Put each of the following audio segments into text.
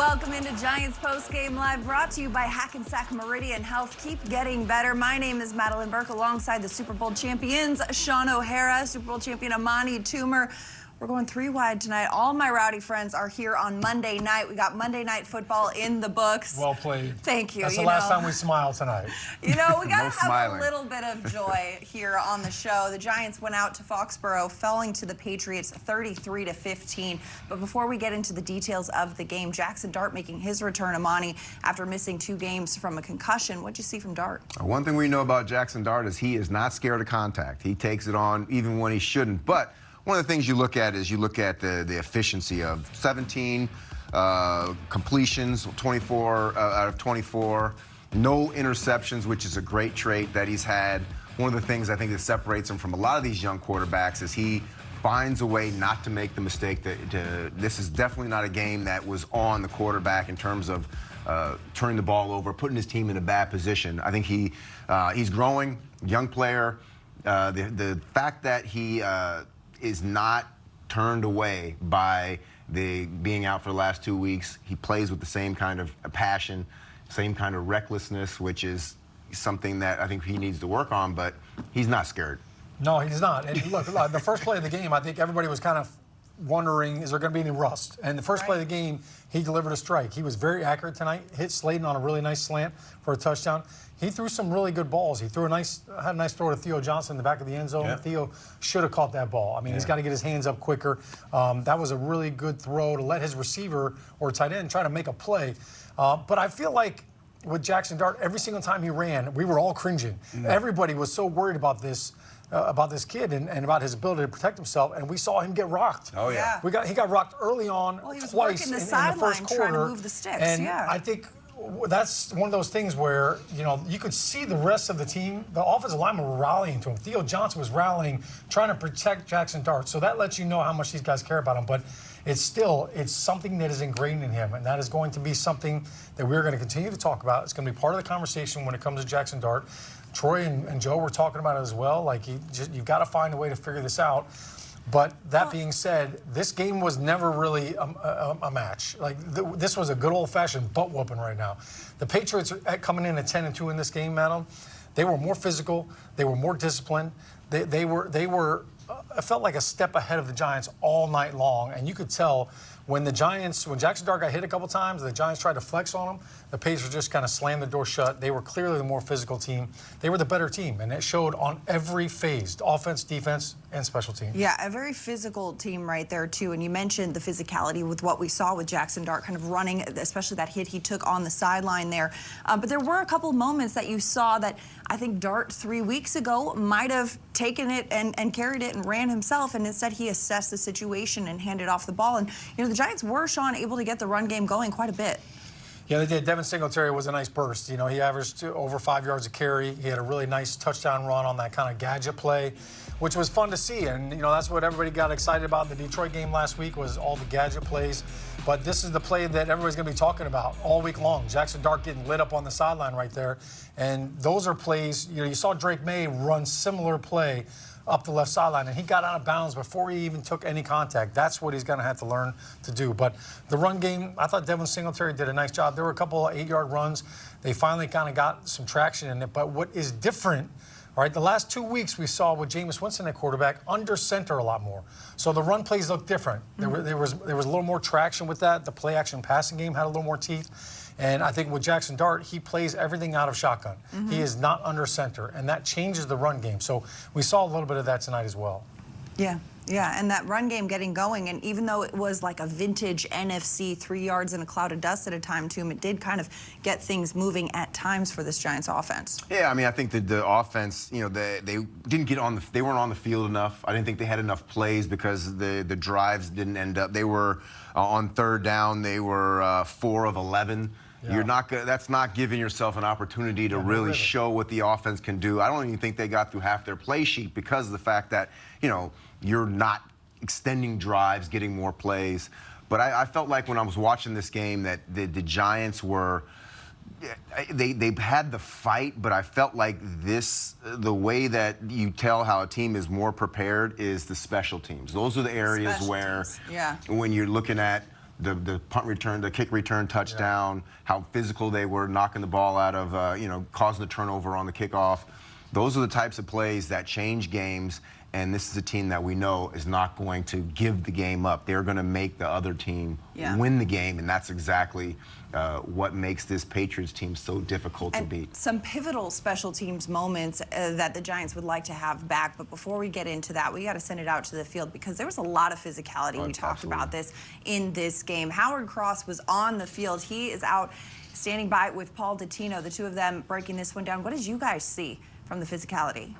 Welcome into Giants Postgame Live, brought to you by Hackensack Meridian Health. Keep getting better. My name is Madeline Burke, alongside the Super Bowl champions, Sean O'Hara, Super Bowl champion Amani Toomer. We're going 3 wide tonight. All my rowdy friends are here on Monday night. We got Monday Night Football in the books. Well played. Thank you. That's the last time we smile tonight. You know, we got to have a little bit of joy here on the show. The Giants went out to Foxborough, falling to the Patriots 33-15. But before we get into the details of the game, Jackson Dart making his return, Amani, after missing 2 games from a concussion. What'd you see from Dart? One thing we know about Jackson Dart is he is not scared of contact. He takes it on even when he shouldn't. But one of the things you look at is the efficiency of 17 completions, 24 out of 24, no interceptions, which is a great trait that he's had. One of the things I think that separates him from a lot of these young quarterbacks is he finds a way not to make the mistake. This is definitely not a game that was on the quarterback in terms of turning the ball over, putting his team in a bad position. I think he's growing, young player. The fact that he is not turned away by the being out for the last 2 weeks. He plays with the same kind of passion, same kind of recklessness, which is something that I think he needs to work on, but he's not scared. No, he's not. And look, the first play of the game, I think everybody was kind of wondering, is there going to be any rust? And the first play of the game, he delivered a strike. He was very accurate tonight, hit Slayton on a really nice slant for a touchdown. He threw some really good balls. He had a nice throw to Theo Johnson in the back of the end zone. Yeah. Theo should have caught that ball. I mean, he's got to get his hands up quicker. That was a really good throw to let his receiver or tight end try to make a play. But I feel like with Jackson Dart, every single time he ran, we were all cringing. Yeah. Everybody was so worried about this kid and about his ability to protect himself, and we saw him get rocked. Oh, yeah. He got rocked early on, well, he was twice working the in the sideline first quarter. trying to move the sticks. And I think that's one of those things where, you know, you could see the rest of the team, the offensive linemen were rallying to him. Theo Johnson was rallying, trying to protect Jackson Dart. So that lets you know how much these guys care about him. But it's something that is ingrained in him, and that is going to be something that we're going to continue to talk about. It's going to be part of the conversation when it comes to Jackson Dart. Troy and Joe were talking about it as well. Like, you've got to find a way to figure this out. But that being said, this game was never really a match. Like, this was a good old-fashioned butt whooping right now. The Patriots are coming in at 10-2 in this game, Madam. They were more physical. They were more disciplined. They were it felt like a step ahead of the Giants all night long. And you could tell when Jackson Dart got hit a couple times, the Giants tried to flex on him. The Patriots just kind of slammed the door shut. They were clearly the more physical team. They were the better team, and it showed on every phase, offense, defense, and special teams. Yeah, a very physical team right there, too. And you mentioned the physicality with what we saw with Jackson Dart kind of running, especially that hit he took on the sideline there. But there were a couple moments that you saw that I think Dart 3 weeks ago might have taken it and carried it and ran himself, and instead he assessed the situation and handed off the ball. And, you know, the Giants were, Sean, able to get the run game going quite a bit. Yeah, they did. Devin Singletary was a nice burst. You know, he averaged over 5 yards a carry. He had a really nice touchdown run on that kind of gadget play, which was fun to see. And, you know, that's what everybody got excited about in the Detroit game last week, was all the gadget plays. But this is the play that everybody's going to be talking about all week long. Jackson Dart getting lit up on the sideline right there. And those are plays, you know, you saw Drake May run similar play up the left sideline, and he got out of bounds before he even took any contact. That's what he's going to have to learn to do. But the run game, I thought Devin Singletary did a nice job. There were a couple of 8-yard runs. They finally kind of got some traction in it. But what is different, all right, the last 2 weeks we saw with Jameis Winston at quarterback under center a lot more. So the run plays look different. Mm-hmm. There was a little more traction with that. The play action passing game had a little more teeth. And I think with Jackson Dart, he plays everything out of shotgun. Mm-hmm. He is not under center, and that changes the run game. So we saw a little bit of that tonight as well. Yeah, and that run game getting going, and even though it was like a vintage NFC 3 yards in a cloud of dust at a time, too, it did kind of get things moving at times for this Giants offense. Yeah, I mean, I think that the offense, you know, they didn't get on they weren't on the field enough. I didn't think they had enough plays because the drives didn't end up. They were on third down. They were 4 of 11. Yeah. That's not giving yourself an opportunity to really show what the offense can do. I don't even think they got through half their play sheet because of the fact that, you know, you're not extending drives, getting more plays. But I felt like when I was watching this game that the Giants were, they had the fight, but I felt like the way that you tell how a team is more prepared is the special teams. Those are the areas where, when you're looking at the punt return, the kick return touchdown, how physical they were knocking the ball out of, causing the turnover on the kickoff. Those are the types of plays that change games, and this is a team that we know is not going to give the game up. They're going to make the other team win the game, and that's exactly what makes this Patriots team so difficult to beat. Some pivotal special teams moments that the Giants would like to have back, but before we get into that, we got to send it out to the field because there was a lot of physicality. We talked about this in this game. Howard Cross was on the field. He is out standing by with Paul Dottino, the two of them breaking this one down. What did you guys see from the physicality?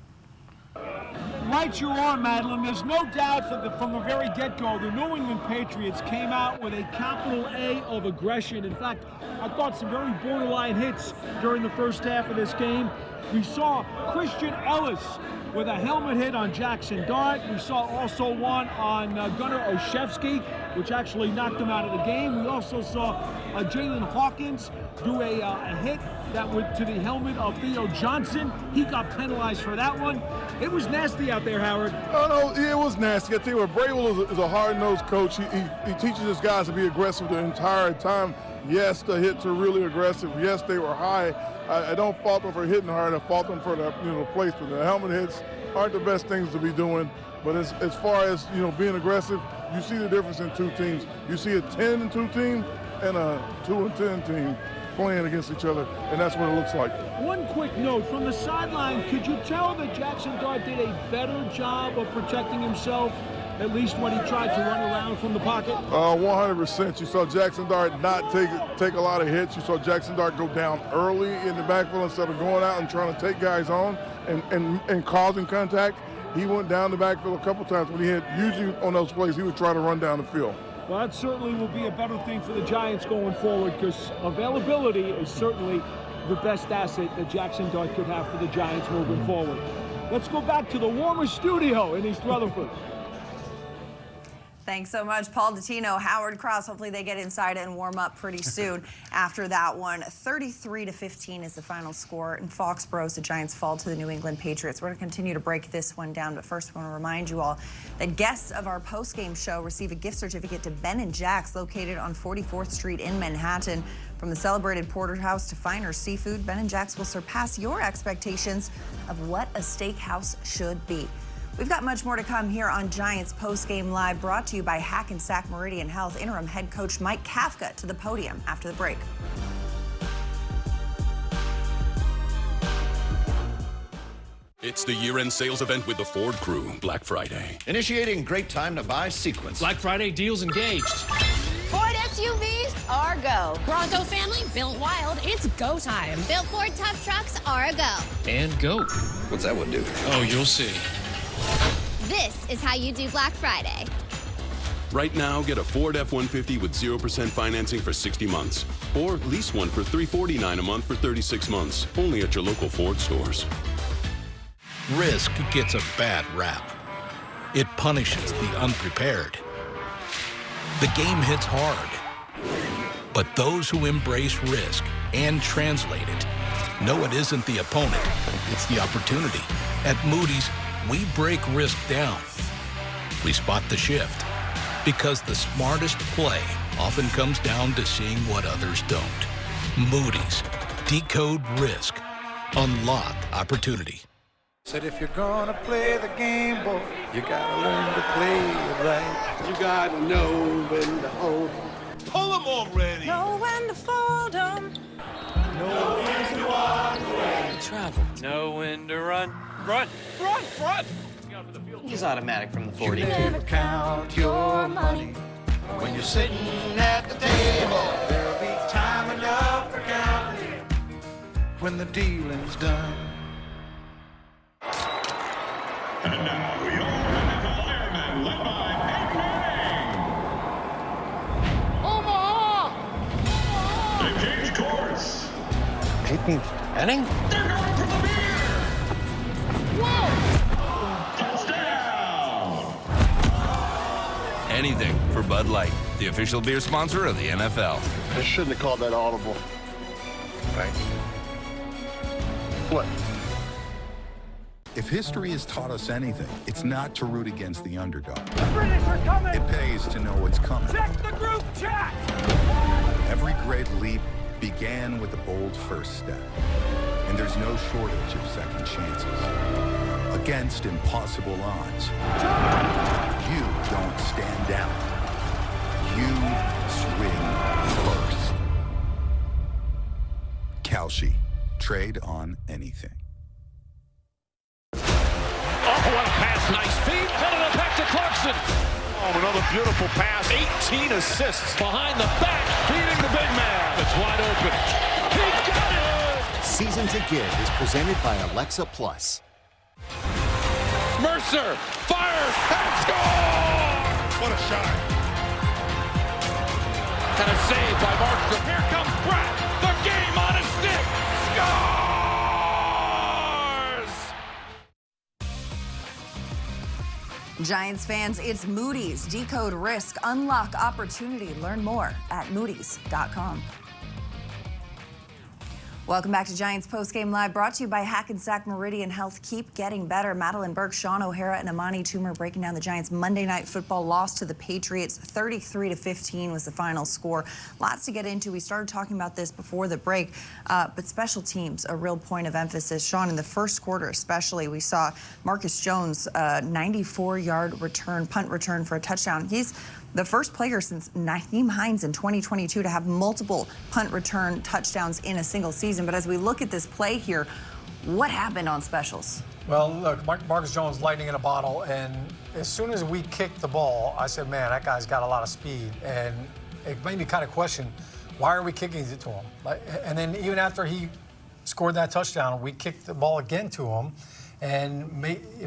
Right you are, Madeline. There's no doubt that from the very get-go, the New England Patriots came out with a capital A of aggression. In fact, I thought some very borderline hits during the first half of this game. We saw Christian Ellis with a helmet hit on Jackson Dart. We saw also one on Gunnar Olszewski, which actually knocked him out of the game. We also saw Jalen Hawkins do a hit that went to the helmet of Theo Johnson. He got penalized for that one. It was nasty out there, Howard. Oh, no, it was nasty. I tell you what, Brable is a hard-nosed coach. He teaches his guys to be aggressive the entire time. Yes, the hits are really aggressive. Yes, they were high. I don't fault them for hitting hard. I fault them for the placement. The helmet hits aren't the best things to be doing. But as far as being aggressive, you see the difference in two teams. You see a 10-2 team and a 2-10 team playing against each other, and that's what it looks like. One quick note, from the sideline, could you tell that Jackson Dart did a better job of protecting himself, at least when he tried to run around from the pocket? 100%. You saw Jackson Dart not take a lot of hits. You saw Jackson Dart go down early in the backfield instead of going out and trying to take guys on and causing contact. He went down the backfield a couple times when he hit. Usually on those plays, he would try to run down the field. Well, that certainly will be a better thing for the Giants going forward because availability is certainly the best asset that Jackson Dart could have for the Giants moving forward. Let's go back to the warmer studio in East Rutherford. Thanks so much, Paul Dottino, Howard Cross. Hopefully they get inside and warm up pretty soon after that one. 33-15 is the final score in Foxborough as the Giants fall to the New England Patriots. We're going to continue to break this one down, but first I want to remind you all that guests of our postgame show receive a gift certificate to Ben & Jack's located on 44th Street in Manhattan. From the celebrated porterhouse to finer seafood, Ben & Jack's will surpass your expectations of what a steakhouse should be. We've got much more to come here on Giants Postgame Live, brought to you by Hackensack Meridian Health. Interim head coach Mike Kafka to the podium after the break. It's the year-end sales event with the Ford crew, Black Friday. Initiating great time to buy sequence. Black Friday deals engaged. Ford SUVs are go. Bronco family built wild. It's go time. Built Ford tough trucks are a go. And go. What's that one do? Oh, you'll see. This is how you do Black Friday. Right now, get a Ford F-150 with 0% financing for 60 months. Or lease one for $349 a month for 36 months. Only at your local Ford stores. Risk gets a bad rap. It punishes the unprepared. The game hits hard. But those who embrace risk and translate it know it isn't the opponent, it's the opportunity. At Moody's, we break risk down. We spot the shift because the smartest play often comes down to seeing what others don't. Moody's, decode risk, unlock opportunity. Said if you're gonna play the game, boy, you gotta learn to play it right. You gotta know when to hold 'em. Pull them already. Know when to fold 'em. Know when to walk away. Travel. Know when to run. Run, run, run! He's automatic from the 40. You never count your money when you're sitting at the table. There'll be time enough for counting when the dealing's done. And now your NFL Airmen led by Peyton Manning. Omaha! They've changed course. Peyton Manning? They're going for the beer. Whoa! Touchdown! Anything for Bud Light, the official beer sponsor of the NFL. They shouldn't have called that audible. Right. What? If history has taught us anything, it's not to root against the underdog. The British are coming! It pays to know what's coming. Check the group chat! Every great leap began with a bold first step. And there's no shortage of second chances. Against impossible odds, you don't stand down. You swing first. Kalshi. Trade on anything. Oh, what a pass. Nice feed. Headed it back to Clarkson. Oh, another beautiful pass. 18 assists. Behind the back. Feeding the big man. It's wide open. He got it! Season to Give is presented by Alexa Plus. Mercer fires and scores! What a shot. And a save by Markstrom. Here comes Pratt. The game on his stick. Scores! Giants fans, it's Moody's. Decode risk, unlock opportunity. Learn more at moodys.com. Welcome back to Giants Postgame Live, brought to you by Hackensack Meridian Health. Keep getting better. Madeline Burke, Sean O'Hara, and Amani Toomer breaking down the Giants' Monday Night Football loss to the Patriots. 33-15 was the final score. Lots to get into. We started talking about this before the break, but special teams, a real point of emphasis. Sean, in the first quarter especially, we saw Marcus Jones, 94-yard return, punt return for a touchdown. He's the first player since Nyheim Hines in 2022 to have multiple punt return touchdowns in a single season. But as we look at this play here, what happened on specials? Well, look, Marcus Jones, lightning in a bottle, and as soon as we kicked the ball, I said, man, that guy's got a lot of speed, and it made me kind of question, why are we kicking it to him? And then even after he scored that touchdown, we kicked the ball again to him. And you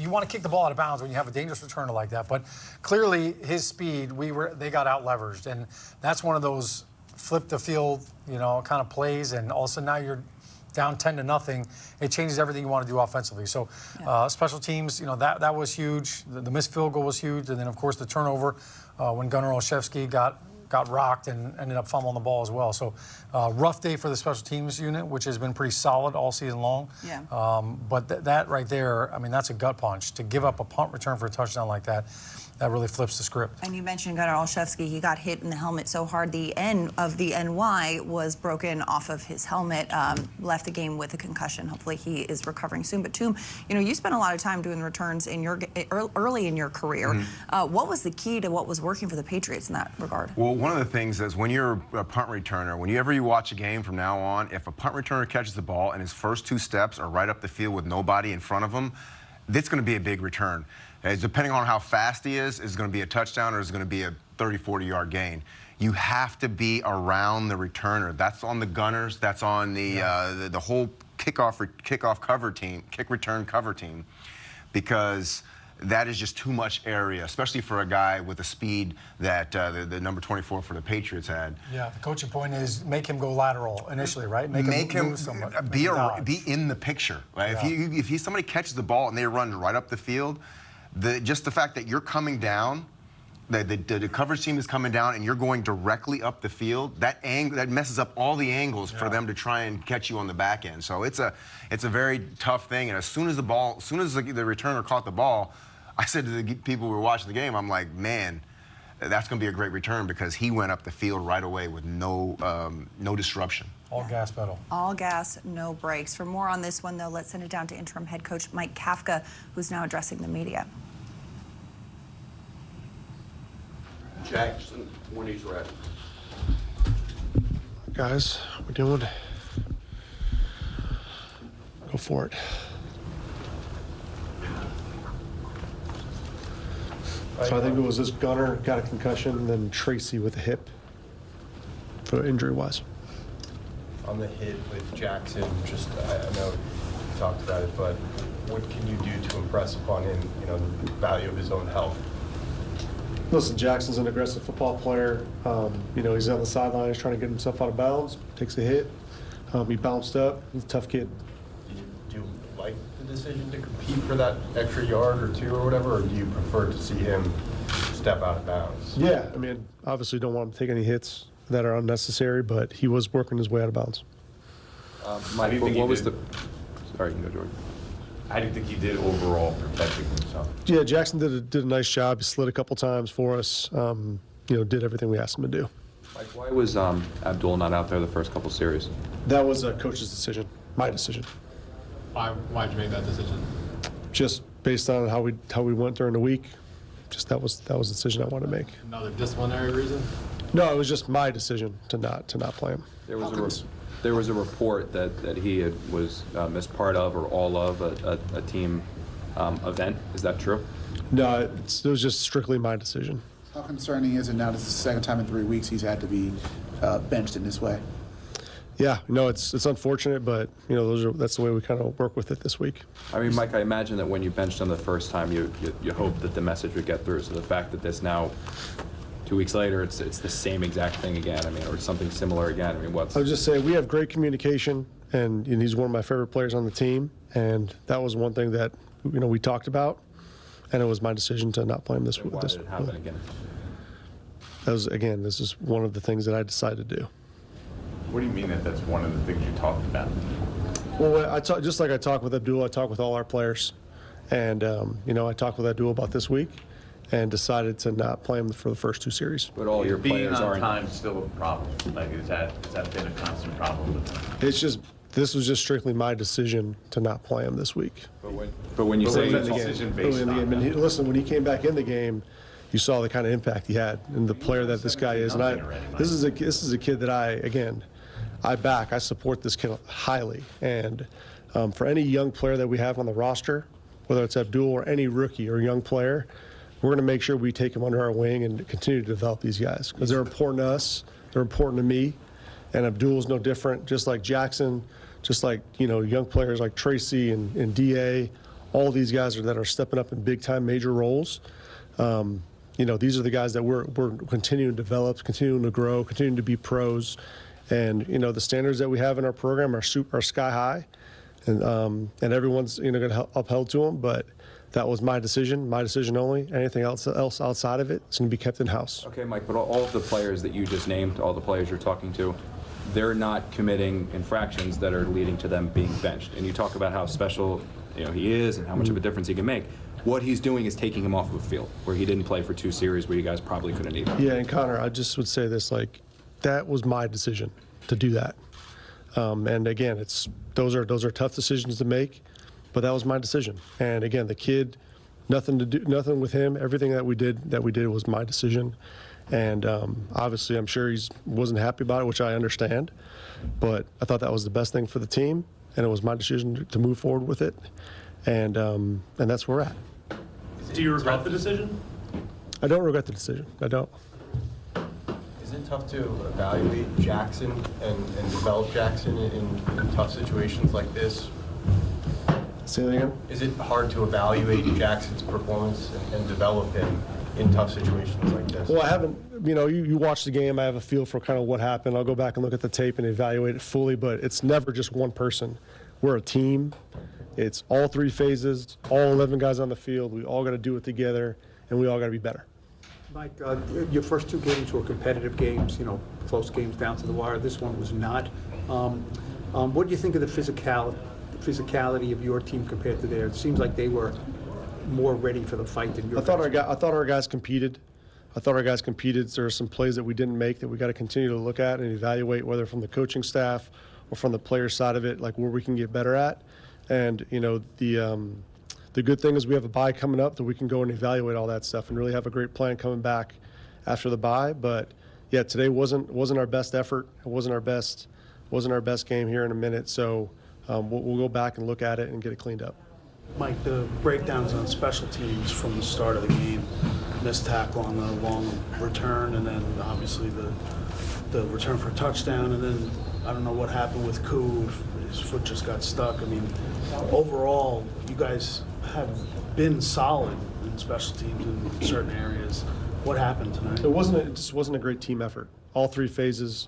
want to kick the ball out of bounds when you have a dangerous returner like that. But clearly, his speed, they got out leveraged, and that's one of those flip the field, kind of plays. And all of a sudden now you're down 10-0. It changes everything you want to do offensively. So special teams, that was huge. The missed field goal was huge, and then of course the turnover when Gunnar Olszewski got rocked and ended up fumbling the ball as well. So rough day for the special teams unit, which has been pretty solid all season long. Yeah. But that right there, I mean, that's a gut punch. To give up a punt return for a touchdown like that, that really flips the script. And you mentioned Gunnar Olszewski. He got hit in the helmet so hard the N of the NY was broken off of his helmet, left the game with a concussion. Hopefully he is recovering soon. But Toom, you spent a lot of time doing returns in early in your career. Mm-hmm. What was the key to what was working for the Patriots in that regard? Well, one of the things is when you're a punt returner, whenever you watch a game from now on, if a punt returner catches the ball and his first two steps are right up the field with nobody in front of him, that's going to be a big return. Depending on how fast he is going to be a touchdown or is going to be a 30, 40-yard gain. You have to be around the returner. That's on the gunners. That's on the whole kickoff cover team, kick return cover team, because that is just too much area, especially for a guy with the speed that the number 24 for the Patriots had. Yeah, the coaching point is make him go lateral initially, right? Make him be in the picture. Right? Yeah. If somebody catches the ball and they run right up the field, just the fact that you're coming down, the coverage team is coming down and you're going directly up the field, that messes up all the angles for them to try and catch you on the back end. So it's a very tough thing. And as soon as the returner caught the ball, I said to the people who were watching the game, I'm like, man, that's going to be a great return because he went up the field right away with no disruption. All gas pedal. All gas, no brakes. For more on this one, though, let's send it down to interim head coach Mike Kafka, who's now addressing the media. Jackson, when he's ready. Guys, we're doing. Go for it. So I think it was this Gunnar got a concussion, then Tracy with a hip for injury-wise. On the hit with Jackson, I know you talked about it, but what can you do to impress upon him, the value of his own health? Listen, Jackson's an aggressive football player. He's on the sideline, he's trying to get himself out of bounds, takes a hit. He bounced up. He's a tough kid. Do you like the decision to compete for that extra yard or two or whatever, or do you prefer to see him step out of bounds? Yeah, obviously don't want him to take any hits that are unnecessary, but he was working his way out of bounds. Mike, what was the... Sorry, you can go, Jordan. How do you think he did overall protecting himself? Yeah, Jackson did a nice job. He slid a couple times for us. Did everything we asked him to do. Mike, why was Abdul not out there the first couple series? That was a coach's decision, my decision. Why'd you make that decision? Just based on how we went during the week. Just that was the decision I wanted to make. Another disciplinary reason? No, it was just my decision to not play him. There was a report that he was missed part of or all of a team event. Is that true? No, it was just strictly my decision. How concerning is it now? This is the second time in 3 weeks he's had to be benched in this way. Yeah, no, it's unfortunate, but that's the way we kind of work with it this week. I mean, Mike, I imagine that when you benched him the first time, you hoped that the message would get through. So the fact that this now, 2 weeks later, it's the same exact thing again. I mean, or something similar again. I mean, what's? I would just say we have great communication, and he's one of my favorite players on the team, and that was one thing that we talked about, and it was my decision to not play him this week. Why did it happen again? This is one of the things that I decided to do. What do you mean that's one of the things you talked about? Well, just like I talked with Abdul, I talked with all our players, and I talked with Abdul about this week, and decided to not play him for the first 2 series. But all your players being on aren't. time still a problem. Like, has that been a constant problem with him? This was just strictly my decision to not play him this week. But when you say it's a decision based on that. Listen, when he came back in the game, you saw the kind of impact he had and the player that this guy is. And this is a kid that I support this kid highly. And for any young player that we have on the roster, whether it's Abdul or any rookie or young player, we're going to make sure we take them under our wing and continue to develop these guys because they're important to us. They're important to me. And Abdul's no different, just like Jackson, just like young players like Tracy and DA. All these guys that are stepping up in big-time major roles. These are the guys that we're continuing to develop, continuing to grow, continuing to be pros. And the standards that we have in our program are sky high, and everyone's going to upheld to them. But that was my decision only. Anything else outside of it is going to be kept in house. Okay, Mike. But all of the players that you just named, all the players you're talking to, they're not committing infractions that are leading to them being benched. And you talk about how special he is and how much of a difference he can make. What he's doing is taking him off of the field, where he didn't play for 2 series where you guys probably could have needed him. Yeah, and Connor, I just would say this, that was my decision to do that. And again, those are tough decisions to make, but that was my decision. And again, the kid, nothing with him. Everything that we did was my decision. And obviously, I'm sure he wasn't happy about it, which I understand. But I thought that was the best thing for the team, and it was my decision to move forward with it. And that's where we're at. Do you regret the decision? I don't regret the decision. I don't. Is it tough to evaluate Jackson and develop Jackson in tough situations like this? Say that again? Is it hard to evaluate Jackson's performance and develop him in tough situations like this? Well, I haven't, you watch the game, I have a feel for kind of what happened. I'll go back and look at the tape and evaluate it fully, but it's never just one person. We're a team. It's all 3 phases, all 11 guys on the field. We all got to do it together, and we all got to be better. Mike, your first 2 games were competitive games, close games down to the wire. This one was not. What do you think of the physicality of your team compared to theirs? It seems like they were more ready for the fight than your I thought our guys competed. There are some plays that we didn't make that we got to continue to look at and evaluate, whether from the coaching staff or from the player side of it, where we can get better at. And the good thing is we have a bye coming up that we can go and evaluate all that stuff and really have a great plan coming back after the bye. But yeah, today wasn't our best effort. It wasn't our best game here in a minute. So we'll go back and look at it and get it cleaned up. Mike, the breakdowns on special teams from the start of the game, missed tackle on the long return, and then obviously the return for a touchdown, and then I don't know what happened with Koo. His foot just got stuck. I mean, overall, you guys have been solid in special teams in certain areas. What happened tonight? It just wasn't a great team effort. All 3 phases.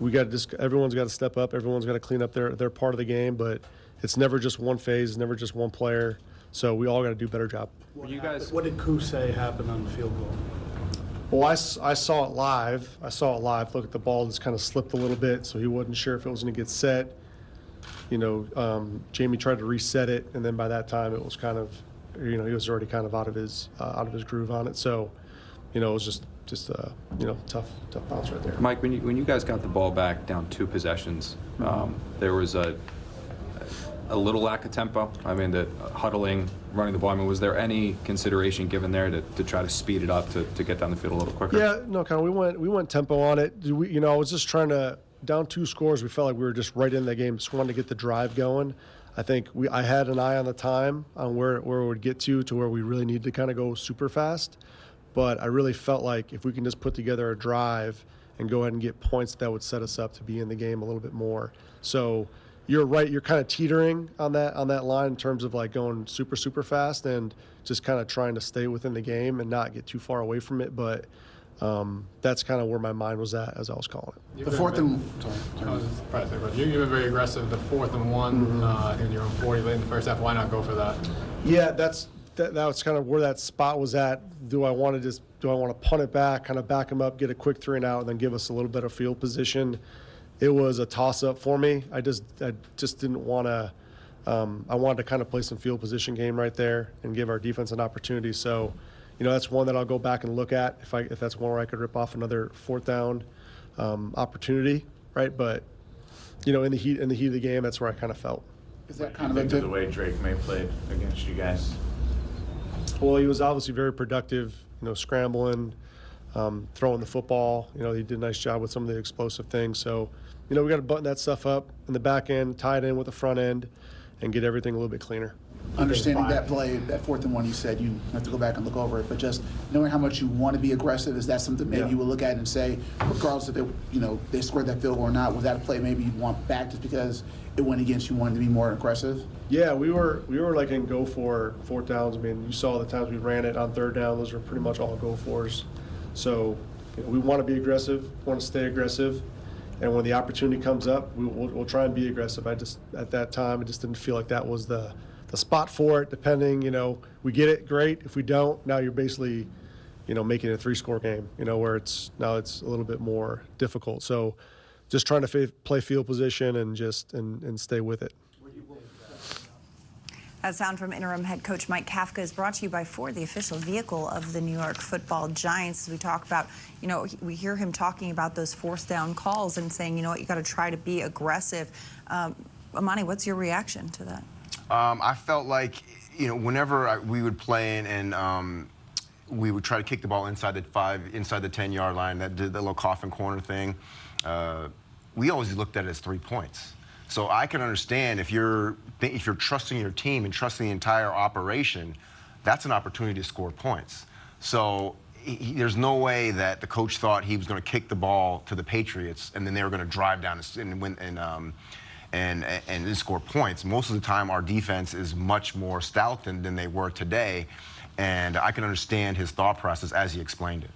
Everyone's got to step up. Everyone's got to clean up their part of the game. But it's never just one phase. It's never just one player. So we all got to do a better job. What did Koo say happened on the field goal? Well, I saw it live. Look at the ball just kind of slipped a little bit, so he wasn't sure if it was going to get set. Jamie tried to reset it, and then by that time it was kind of, he was already kind of out of his groove on it. So, it was just tough bounce right there. Mike, when you guys got the ball back down 2 possessions, there was a little lack of tempo. I mean, the huddling, running the ball. I mean, was there any consideration given there to try to speed it up to get down the field a little quicker? Yeah, no, kind of. We went tempo on it. I was just trying to down 2 scores. We felt like we were just right in the game. Just wanted to get the drive going. I think I had an eye on the time on where it would get to where we really need to kind of go super fast. But I really felt like if we can just put together a drive and go ahead and get points, that would set us up to be in the game a little bit more. So you're right. You're kind of teetering on that line in terms of like going super, super fast and just kind of trying to stay within the game and not get too far away from it. But that's kind of where my mind was at as I was calling it. The fourth and you've been very aggressive. The 4th and 1, I think you're on 40 late in the first half. Why not go for that? Yeah, that was kind of where that spot was at. Do I want to punt it back, kind of back him up, get a quick 3 and out, and then give us a little bit of field position? It was a toss-up for me. I just didn't want to. I wanted to kind of play some field position game right there and give our defense an opportunity. So, that's one that I'll go back and look at if that's one where I could rip off another 4th down opportunity, right? But, in the heat of the game, that's where I kind of felt. Is that kind of the way Drake May played against you guys? Well, he was obviously very productive, scrambling, throwing the football. He did a nice job with some of the explosive things. So, we got to button that stuff up in the back end, tie it in with the front end, and get everything a little bit cleaner. Understanding that play, that 4th and 1, you said you have to go back and look over it, but just knowing how much you want to be aggressive, is that something maybe you would look at and say, regardless if they scored that field goal or not, was that a play maybe you'd want back just because it went against you, wanted to be more aggressive? Yeah, we were like in go for 4th downs. I mean, you saw the times we ran it on 3rd down; those were pretty much all go fors. So we want to be aggressive, want to stay aggressive, and when the opportunity comes up, we'll try and be aggressive. At that time, I just didn't feel like that was the spot for it. Depending, we get it, great. If we don't, now you're basically, making it a 3-score game. Where it's a little bit more difficult. So just trying to play field position and stay with it. That sound from interim head coach Mike Kafka is brought to you by Ford, the official vehicle of the New York Football Giants. As we talk about, we hear him talking about those 4th down calls and saying, you got to try to be aggressive. Amani, what's your reaction to that? I felt like, whenever we would play and we would try to kick the ball inside the 10-yard line, that did the little coffin corner thing, we always looked at it as 3 points. So I can understand if you're trusting your team and trusting the entire operation, that's an opportunity to score points. So there's no way that the coach thought he was going to kick the ball to the Patriots and then they were going to drive down and win and score points. Most of the time, our defense is much more stout than they were today, and I can understand his thought process as he explained it.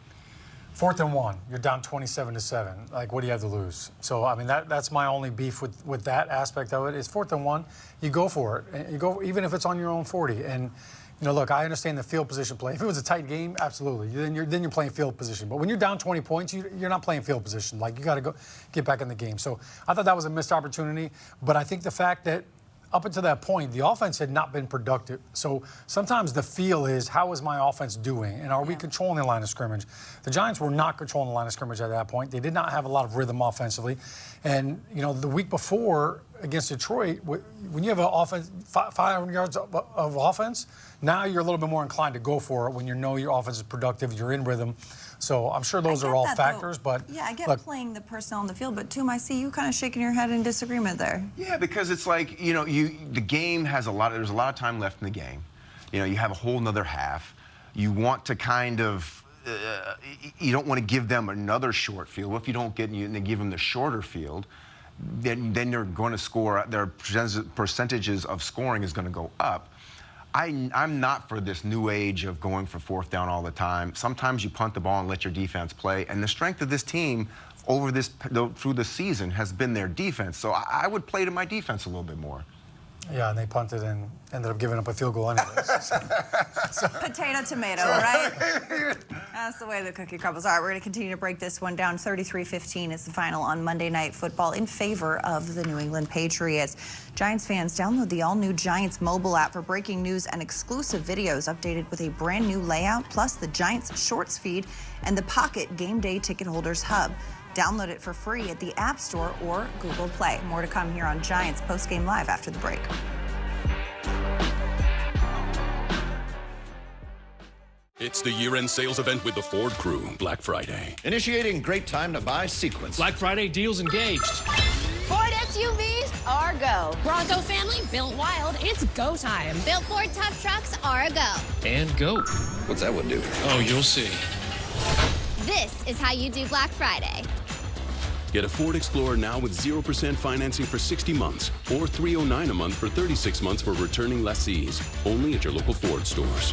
4th and 1, you're down 27-7. Like, what do you have to lose? So, I mean, that's my only beef with that aspect of it. Is 4th and 1, you go for it. You go even if it's on your own 40. And look, I understand the field position play. If it was a tight game, absolutely. Then you're playing field position. But when you're down 20 points, you're not playing field position. Like, you got to get back in the game. So I thought that was a missed opportunity. But I think the fact that up until that point, the offense had not been productive. So sometimes the feel is, how is my offense doing? And are we controlling the line of scrimmage? The Giants were not controlling the line of scrimmage at that point. They did not have a lot of rhythm offensively. And, the week before against Detroit, when you have an offense, 500 yards of offense, now you're a little bit more inclined to go for it when your offense is productive, you're in rhythm. So I'm sure those are all factors, but yeah, I get playing the personnel on the field, but Toom, I see you kind of shaking your head in disagreement there. Yeah, because it's like, the game has there's a lot of time left in the game. You have a whole nother half. You want to kind of, you don't want to give them another short field. What if you don't give them the shorter field? Then they're going to score, their percentages of scoring is going to go up. I'm not for this new age of going for 4th down all the time. Sometimes you punt the ball and let your defense play. And the strength of this team through the season has been their defense. So I would play to my defense a little bit more. Yeah, and they punted and ended up giving up a field goal anyways. Potato, tomato, right? That's the way the cookie crumbles. All right, we're going to continue to break this one down. 33-15 is the final on Monday Night Football in favor of the New England Patriots. Giants fans, download the all-new Giants mobile app for breaking news and exclusive videos updated with a brand new layout, plus the Giants Shorts feed and the Pocket Game Day Ticket Holders Hub. Download it for free at the App Store or Google Play. More to come here on Giants Postgame Live after the break. It's the year-end sales event with the Ford crew, Black Friday. Initiating great time to buy sequence. Black Friday deals engaged. Ford SUVs are go. Bronco family built wild. It's go time. Built Ford tough trucks are a go. And go. What's that one do? Oh, you'll see. This is how you do Black Friday. Get a Ford Explorer now with 0% financing for 60 months or $309 a month for 36 months for returning lessees. Only at your local Ford stores.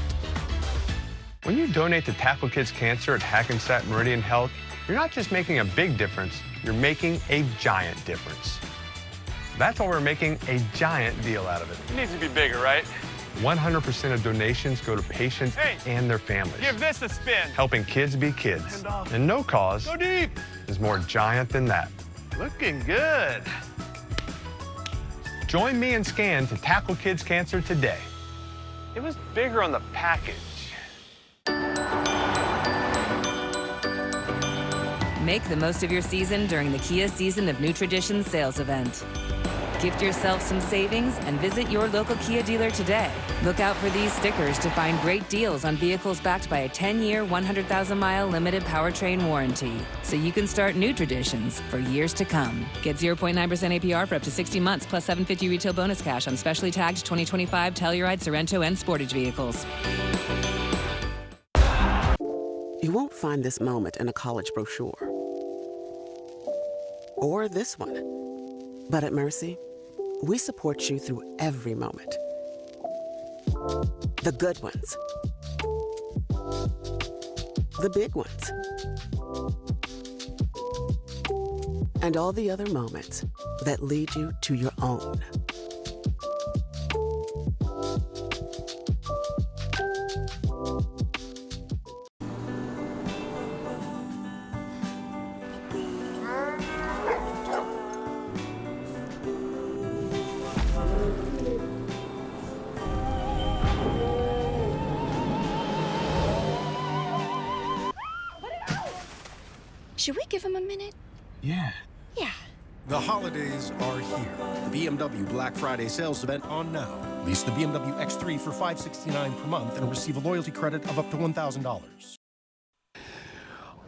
When you donate to Tackle Kids Cancer at Hackensack Meridian Health, you're not just making a big difference, you're making a giant difference. That's why we're making a giant deal out of it. It needs to be bigger, right? 100% of donations go to patients and their families. Give this a spin. Helping kids be kids. And no cause Go deep. is more giant than that. Looking good. Join me and Scan to tackle kids cancer today. It was bigger on the package. Make the most of your season during the Kia Season of New Traditions sales event. Gift yourself some savings and visit your local Kia dealer today. Look out for these stickers to find great deals on vehicles backed by a 10-year, 100,000-mile limited powertrain warranty, so you can start new traditions for years to come. Get 0.9% APR for up to 60 months, plus $750 retail bonus cash on specially tagged 2025 Telluride, Sorrento, and Sportage vehicles. You won't find this moment in a college brochure. Or this one. But at Mercy, we support you through every moment. The good ones. The big ones. And all the other moments that lead you to your own. Should we give him a minute? Yeah. Yeah. The holidays are here. The BMW Black Friday sales event on now. Lease the BMW X3 for $569 per month and receive a loyalty credit of up to $1,000.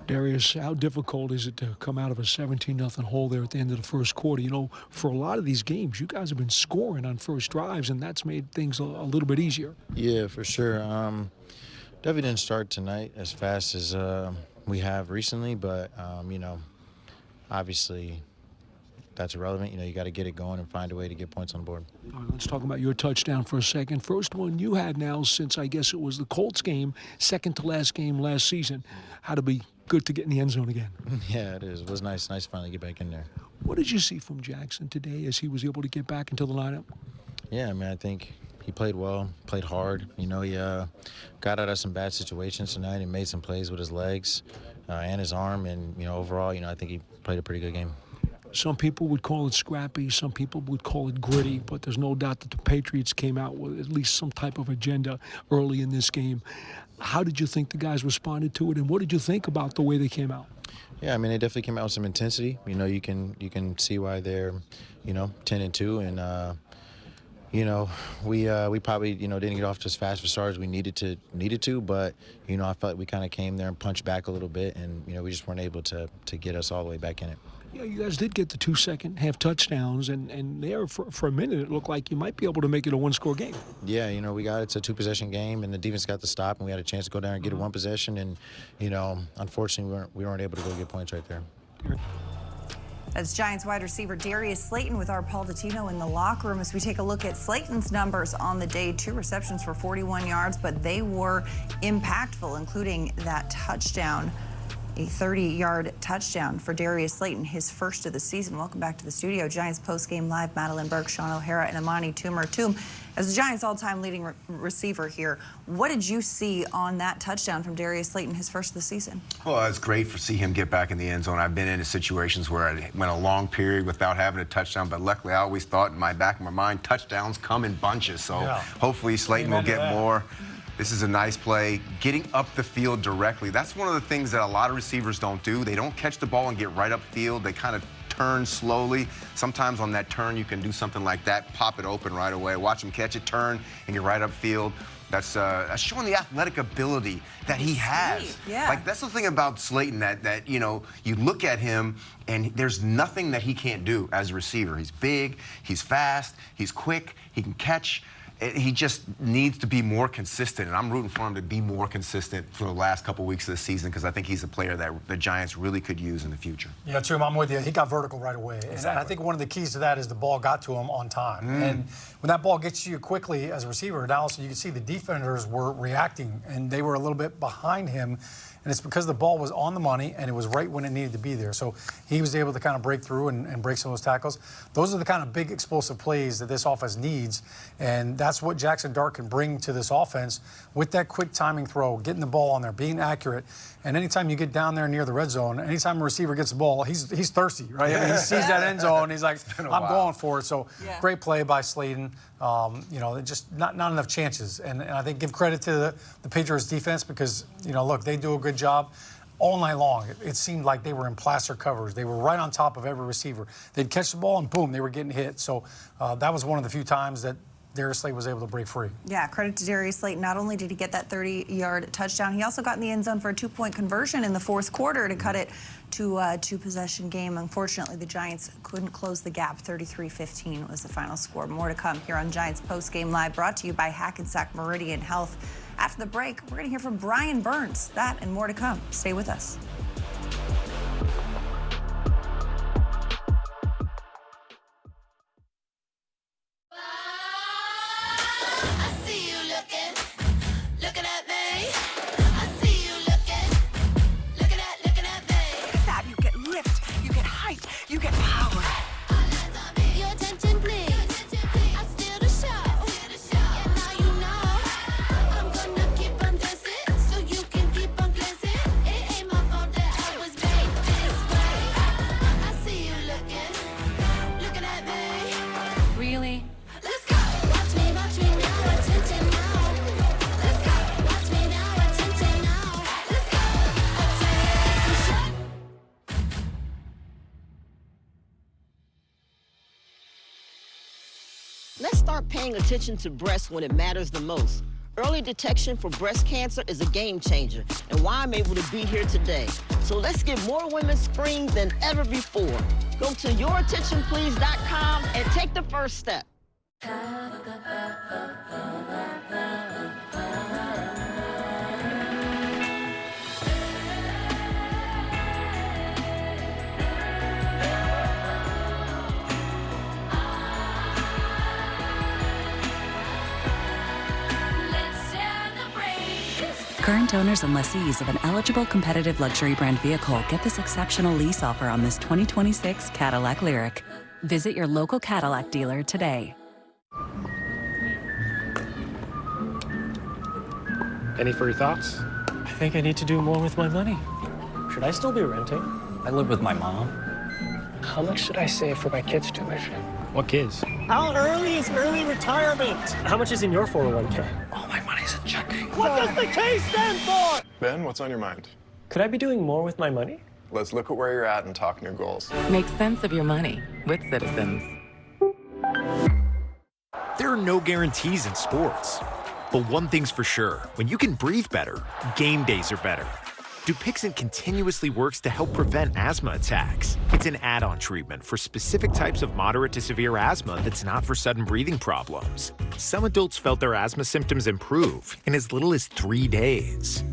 Darius, how difficult is it to come out of a 17-0 hole there at the end of the first quarter? You know, for a lot of these games, you guys have been scoring on first drives, and that's made things a little bit easier. Yeah, for sure. Definitely didn't start tonight as fast as we have recently, but, you know, obviously that's irrelevant. You know, you got to get it going and find a way to get points on the board. All right, let's talk about your touchdown for a second. First one you had now since I guess it was the Colts game, second to last game last season. Had to be good to get in the end zone again. Yeah, it is. It was nice to finally get back in there. What did you see from Jackson today as he was able to get back into the lineup? Yeah, man, I think he played well, played hard. You know, he got out of some bad situations tonight and made some plays with his legs and his arm. And, you know, overall, you know, I think he played a pretty good game. Some people would call it scrappy, some people would call it gritty, but there's no doubt that the Patriots came out with at least some type of agenda early in this game. How did you think the guys responded to it, and what did you think about the way they came out? Yeah, I mean, they definitely came out with some intensity. You know, you can see why they're, you know, 10-2, and you know, we probably, you know, didn't get off to as fast of a start as we needed to, but, you know, I felt like we kind of came there and punched back a little bit, and, you know, we just weren't able to get us all the way back in it. Yeah, you guys did get the 2 second-half touchdowns, and there for a minute it looked like you might be able to make it a one-score game. Yeah, you know, it's a 2-possession game, and the defense got the stop, and we had a chance to go down and get a 1 possession, and, you know, unfortunately we weren't able to go get points right there. That's Giants wide receiver Darius Slayton with our Paul Dottino in the locker room as we take a look at Slayton's numbers on the day. 2 receptions for 41 yards, but they were impactful, including that touchdown. A 30-yard touchdown for Darius Slayton, his first of the season. Welcome back to the studio. Giants postgame live. Madeline Burke, Sean O'Hara, and Amani Toomer. Toom, as the Giants' all-time leading receiver here, what did you see on that touchdown from Darius Slayton, his first of the season? Well, it's great to see him get back in the end zone. I've been in situations where I went a long period without having a touchdown, but luckily I always thought in my back of my mind, touchdowns come in bunches. So hopefully Slayton will get more. This is a nice play. Getting up the field directly, that's one of the things that a lot of receivers don't do. They don't catch the ball and get right up field. They kind of turn slowly. Sometimes on that turn, you can do something like that, pop it open right away. Watch him catch it, turn, and get right up field. That's showing the athletic ability that he has. Yeah. Like, that's the thing about Slayton, that you know, you look at him and there's nothing that he can't do as a receiver. He's big, he's fast, he's quick, he can catch. He just needs to be more consistent, and I'm rooting for him to be more consistent for the last couple weeks of the season because I think he's a player that the Giants really could use in the future. Yeah, Toom, I'm with you. He got vertical right away. Exactly. And I think one of the keys to that is the ball got to him on time. And when that ball gets to you quickly as a receiver, now also you can see the defenders were reacting, and they were a little bit behind him. And it's because the ball was on the money and it was right when it needed to be there. So he was able to kind of break through and break some of those tackles. Those are the kind of big explosive plays that this offense needs. And that's what Jackson Dart can bring to this offense with that quick timing throw, getting the ball on there, being accurate. And anytime you get down there near the red zone, anytime a receiver gets the ball, he's thirsty, right? I mean, he sees that end zone, he's like, I'm going for it. So great play by Slayton. You know, just not enough chances. And I think give credit to the Patriots defense because, you know, look, they do a good job all night long. It seemed like they were in plaster covers. They were right on top of every receiver. They'd catch the ball and boom, they were getting hit. So that was one of the few times that Darius Slayton was able to break free. Yeah, credit to Darius Slayton. Not only did he get that 30-yard touchdown, he also got in the end zone for a 2-point conversion in the fourth quarter to cut it to a 2-possession game. Unfortunately, the Giants couldn't close the gap. 33-15 was the final score. More to come here on Giants Postgame Live, brought to you by Hackensack Meridian Health. After the break, we're going to hear from Brian Burns. That and more to come. Stay with us. You get power. Your attention, please. I steal the show. And now you know I'm gonna keep on dancing so you can keep on glancing. It ain't my fault that I was made this way. I see you looking at me. Really? Let's go. Watch me now, attention now. Let's go. Watch me now, attention now. Let's go. Attention. Let's start paying attention to breasts when it matters the most. Early detection for breast cancer is a game changer, and why I'm able to be here today. So let's get more women screened than ever before. Go to yourattentionplease.com and take the first step. Current owners and lessees of an eligible competitive luxury brand vehicle get this exceptional lease offer on this 2026 Cadillac Lyriq. Visit your local Cadillac dealer today. Any further thoughts? I think I need to do more with my money. Should I still be renting? I live with my mom. How much should I save for my kids' tuition? What kids? How early is early retirement? How much is in your 401k? All my money's in checking. What does the K stand for? Ben, what's on your mind? Could I be doing more with my money? Let's look at where you're at and talk new goals. Make sense of your money with Citizens. There are no guarantees in sports. But one thing's for sure, when you can breathe better, game days are better. Dupixent continuously works to help prevent asthma attacks. It's an add-on treatment for specific types of moderate to severe asthma that's not for sudden breathing problems. Some adults felt their asthma symptoms improve in as little as 3 days.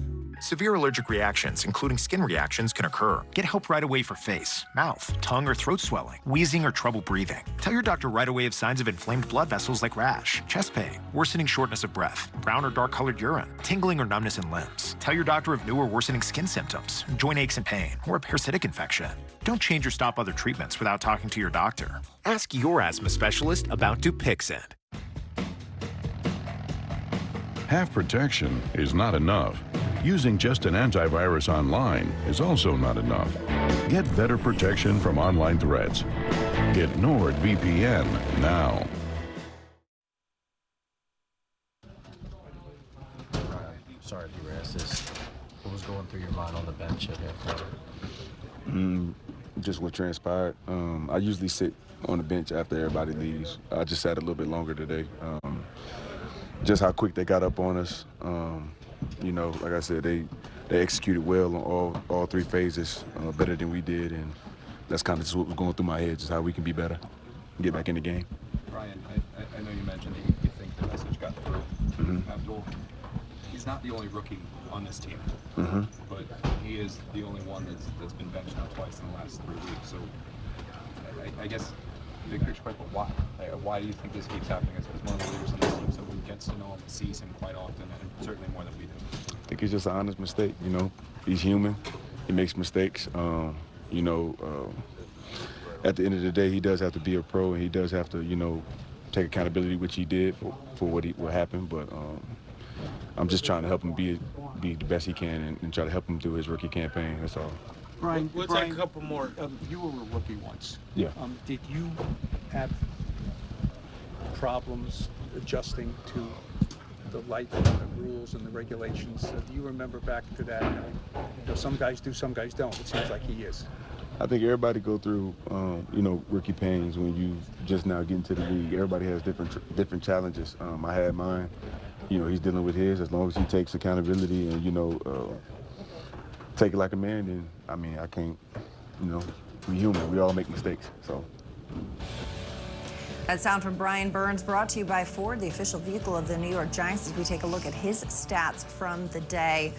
Severe allergic reactions, including skin reactions, can occur. Get help right away for face, mouth, tongue, or throat swelling, wheezing, or trouble breathing. Tell your doctor right away of signs of inflamed blood vessels like rash, chest pain, worsening shortness of breath, brown or dark-colored urine, tingling or numbness in limbs. Tell your doctor of new or worsening skin symptoms, joint aches and pain, or a parasitic infection. Don't change or stop other treatments without talking to your doctor. Ask your asthma specialist about Dupixent. Half protection is not enough. Using just an antivirus online is also not enough. Get better protection from online threats. Get NordVPN now. Sorry if you were asked this. What was going through your mind on the bench at halftime? Just what transpired. I usually sit on the bench after everybody leaves. I just sat a little bit longer today. Just how quick they got up on us. You know, like I said, they executed well on all three phases, better than we did, and that's kind of just what was going through my head, just how we can be better, get back in the game. Brian, I know you mentioned that you think the message got through. Abdul, he's not the only rookie on this team, but he is the only one that's been benched now twice in the last 3 weeks. So I guess big picture question, why? Why do you think this keeps happening as one of the leaders on this team, someone who gets to know him and sees him quite often, and certainly more than we do? I think it's just an honest mistake, you know. He's human. He makes mistakes. You know, at the end of the day, he does have to be a pro, and he does have to, you know, take accountability, which he did for what happened. But I'm just trying to help him be the best he can and try to help him through his rookie campaign. That's all. Brian, let's take a couple more. You were a rookie once. Yeah. Did you have problems adjusting to the life and the rules and the regulations? Do you remember back to that? You know, some guys do, some guys don't. It seems like he is. I think everybody go through, you know, rookie pains when you just now get into the league. Everybody has different challenges. I had mine. You know, he's dealing with his. As long as he takes accountability and, you know, take it like a man, then, I mean, I can't, you know, we're human. We all make mistakes, so. That sound from Brian Burns, brought to you by Ford, the official vehicle of the New York Giants, as we take a look at his stats from the day.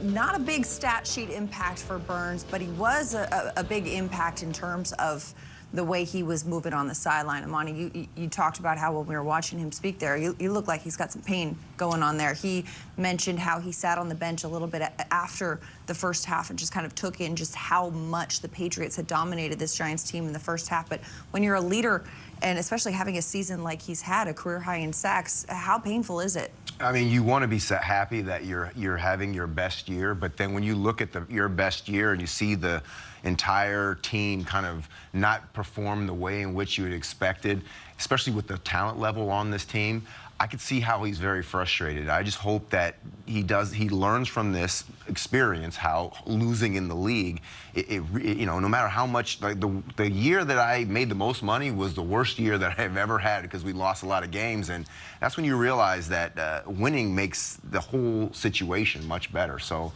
Not a big stat sheet impact for Burns, but he was a big impact in terms of the way he was moving on the sideline. Amani, you talked about how when we were watching him speak there, you look like he's got some pain going on there. He mentioned how he sat on the bench a little bit after the first half and just kind of took in just how much the Patriots had dominated this Giants team in the first half. But when you're a leader, and especially having a season like he's had, a career high in sacks, how painful is it? I mean, you want to be happy that you're having your best year, but then when you look at your best year and you see the entire team kind of not perform the way in which you had expected, especially with the talent level on this team, I could see how he's very frustrated. I just hope that he learns from this experience how losing in the league, you know, no matter how much, like the year that I made the most money was the worst year that I've ever had because we lost a lot of games, and that's when you realize that winning makes the whole situation much better. So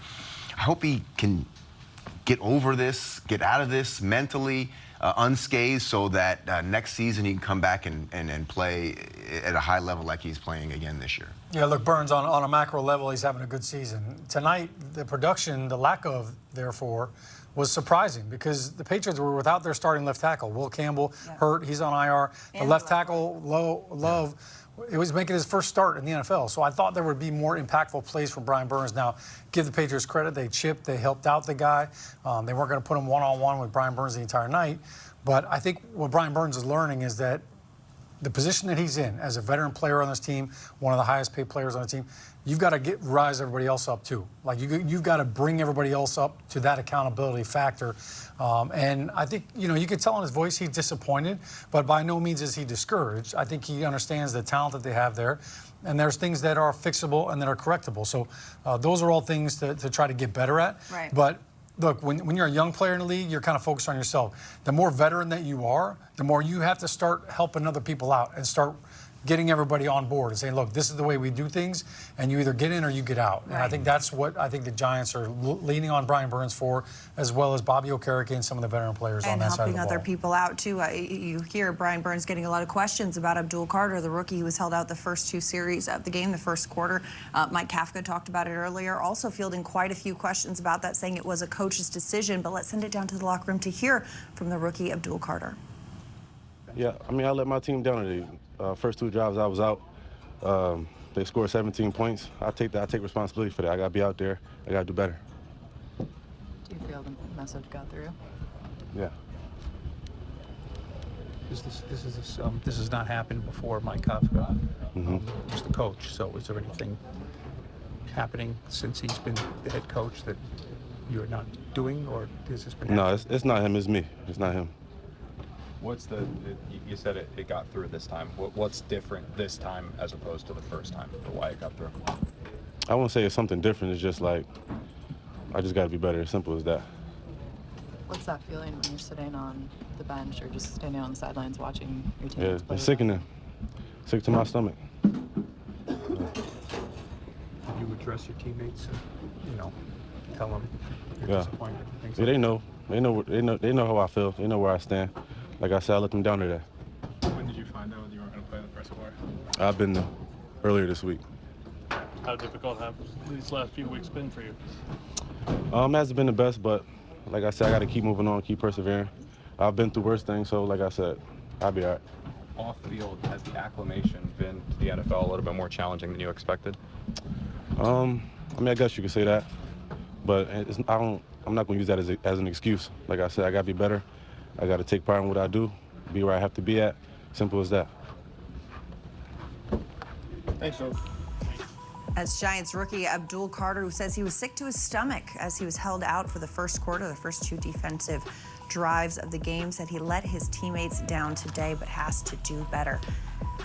I hope he can get over this, get out of this mentally unscathed, so that next season he can come back and play at a high level like he's playing again this year. Yeah, look, Burns, on a macro level, he's having a good season. Tonight, the production, the lack of, therefore, was surprising because the Patriots were without their starting left tackle. Will Campbell hurt, he's on IR. The left tackle, Love, it was making his first start in the NFL. So I thought there would be more impactful plays from Brian Burns. Now, give the Patriots credit. They chipped. They helped out the guy. They weren't going to put him one-on-one with Brian Burns the entire night. But I think what Brian Burns is learning is that the position that he's in as a veteran player on this team, one of the highest paid players on the team, you've got to rise everybody else up too. Like you've got to bring everybody else up to that accountability factor. And I think, you know, you could tell in his voice he's disappointed, but by no means is he discouraged. I think he understands the talent that they have there. And there's things that are fixable and that are correctable. So those are all things to try to get better at. Right. But look, when you're a young player in the league, you're kind of focused on yourself. The more veteran that you are, the more you have to start helping other people out and start getting everybody on board and saying, look, this is the way we do things, and you either get in or you get out. And I think that's what I think the Giants are leaning on Brian Burns for, as well as Bobby Okereke and some of the veteran players on that side of the ball. And helping other people out, too. You hear Brian Burns getting a lot of questions about Abdul Carter, the rookie who was held out the first 2 series of the game, the first quarter. Mike Kafka talked about it earlier, also fielding quite a few questions about that, saying it was a coach's decision. But let's send it down to the locker room to hear from the rookie Abdul Carter. Yeah, I mean, I let my team down today. First 2 drives, I was out. They scored 17 points. I take responsibility for that. I got to be out there. I got to do better. Do you feel the message got through? Yeah. This has not happened before. Mike Kafka was the coach. So is there anything happening since he's been the head coach that you're not doing, or has this been? No, it's not him. It's me. It's not him. What's you said it got through this time. What's different this time as opposed to the first time, or why it got through? I won't say it's something different. It's just like, I just got to be better. As simple as that. What's that feeling when you're sitting on the bench or just standing on the sidelines watching your team? Yeah, it's sickening. Sick to my stomach. Did you address your teammates and, tell them you're disappointed? Yeah, they know. They know how I feel. They know where I stand. Like I said, I let them down today. When did you find out you weren't going to play the first quarter? I've been there earlier this week. How difficult have these last few weeks been for you? Hasn't been the best, but like I said, I got to keep moving on, keep persevering. I've been through worse things, so like I said, I'll be all right. Off field, has the acclimation been to the NFL a little bit more challenging than you expected? I mean, I guess you could say that, but I'm not going to use that as an excuse. Like I said, I got to be better. I got to take part in what I do, be where I have to be at. Simple as that. Thanks, Joe. As Giants rookie Abdul Carter, who says he was sick to his stomach as he was held out for the first quarter, the first 2 defensive drives of the game, said he let his teammates down today but has to do better.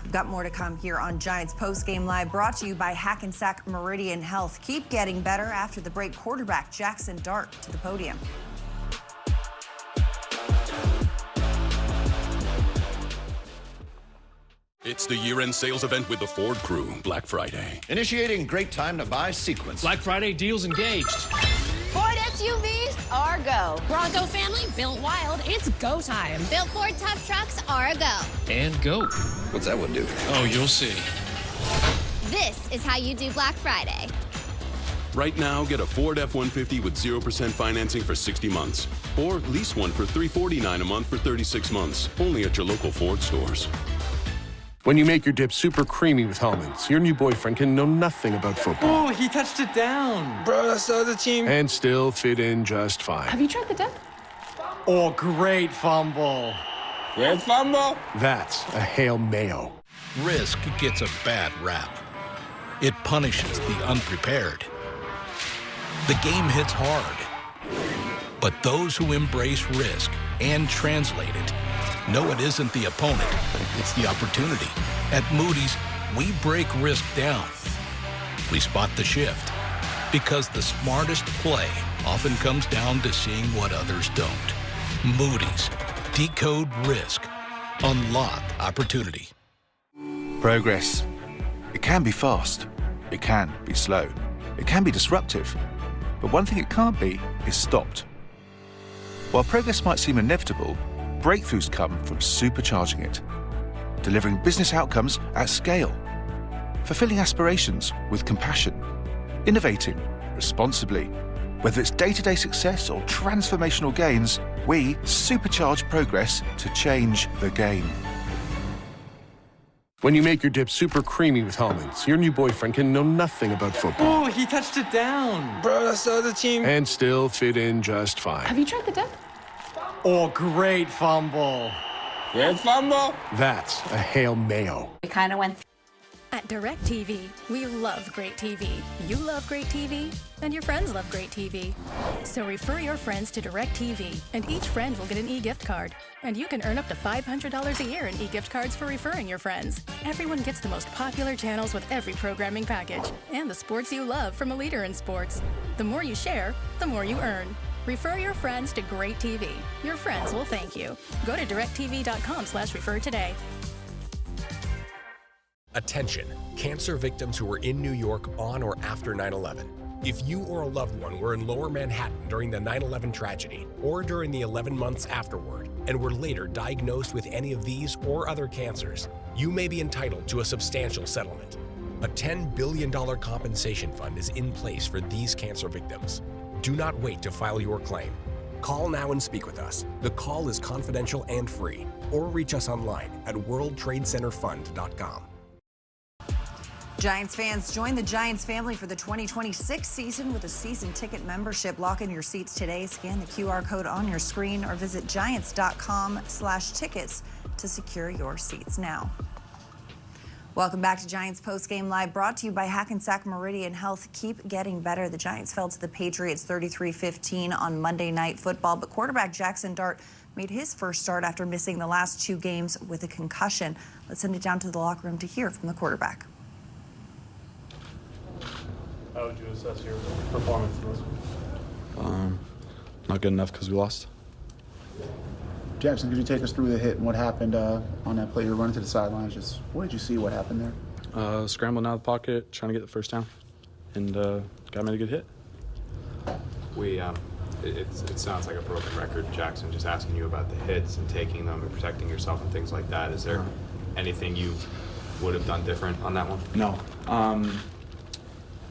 We've got more to come here on Giants Postgame Live, brought to you by Hackensack Meridian Health. Keep getting better. After the break, quarterback Jackson Dart to the podium. It's the year-end sales event with the Ford crew, Black Friday. Initiating great time to buy sequence. Black Friday deals engaged. Ford SUVs are go. Bronco family built wild. It's go time. Built Ford tough trucks are a go. And go. What's that one do? Oh, you'll see. This is how you do Black Friday. Right now, get a Ford F-150 with 0% financing for 60 months. Or lease one for $349 a month for 36 months. Only at your local Ford stores. When you make your dip super creamy with almonds, your new boyfriend can know nothing about football. Oh, he touched it down. Bro, that's the other team. And still fit in just fine. Have you tried the dip? Oh, great fumble. Great fumble. That's a Hail Mayo. Risk gets a bad rap. It punishes the unprepared. The game hits hard. But those who embrace risk and translate it know it isn't the opponent, it's the opportunity. At Moody's, we break risk down. We spot the shift, because the smartest play often comes down to seeing what others don't. Moody's, decode risk, unlock opportunity. Progress. It can be fast. It can be slow. It can be disruptive. But one thing it can't be is stopped. While progress might seem inevitable, breakthroughs come from supercharging it, delivering business outcomes at scale, fulfilling aspirations with compassion, innovating responsibly. Whether it's day-to-day success or transformational gains, we supercharge progress to change the game. When you make your dip super creamy with almonds, your new boyfriend can know nothing about football. Oh, he touched it down. Bro, that's the other team. And still fit in just fine. Have you tried the dip? Oh, great fumble. Great fumble. That's a Hail Mayo. We kind of went. At DirecTV, we love great TV. You love great TV, and your friends love great TV. So refer your friends to DirecTV, and each friend will get an e-gift card. And you can earn up to $500 a year in e-gift cards for referring your friends. Everyone gets the most popular channels with every programming package, and the sports you love from a leader in sports. The more you share, the more you earn. Refer your friends to great TV. Your friends will thank you. Go to directtv.com/refer today. Attention, cancer victims who were in New York on or after 9/11. If you or a loved one were in Lower Manhattan during the 9/11 tragedy or during the 11 months afterward and were later diagnosed with any of these or other cancers, you may be entitled to a substantial settlement. A $10 billion compensation fund is in place for these cancer victims. Do not wait to file your claim. Call now and speak with us. The call is confidential and free, or reach us online at worldtradecenterfund.com. Giants fans, join the Giants family for the 2026 season with a season ticket membership. Lock in your seats today. Scan the QR code on your screen or visit giants.com/tickets to secure your seats now. Welcome back to Giants Postgame Live, brought to you by Hackensack Meridian Health. Keep getting better. The Giants fell to the Patriots 33-15 on Monday Night Football, but quarterback Jackson Dart made his first start after missing the last 2 games with a concussion. Let's send it down to the locker room to hear from the quarterback. How would you assess your performance in this one? Not good enough because we lost. Jackson, could you take us through the hit and what happened on that play? You're running to the sidelines. Just what did you see? What happened there? Scrambling out of the pocket, trying to get the first down, and got me a good hit. It sounds like a broken record, Jackson, just asking you about the hits and taking them and protecting yourself and things like that. Is there anything you would have done different on that one? No.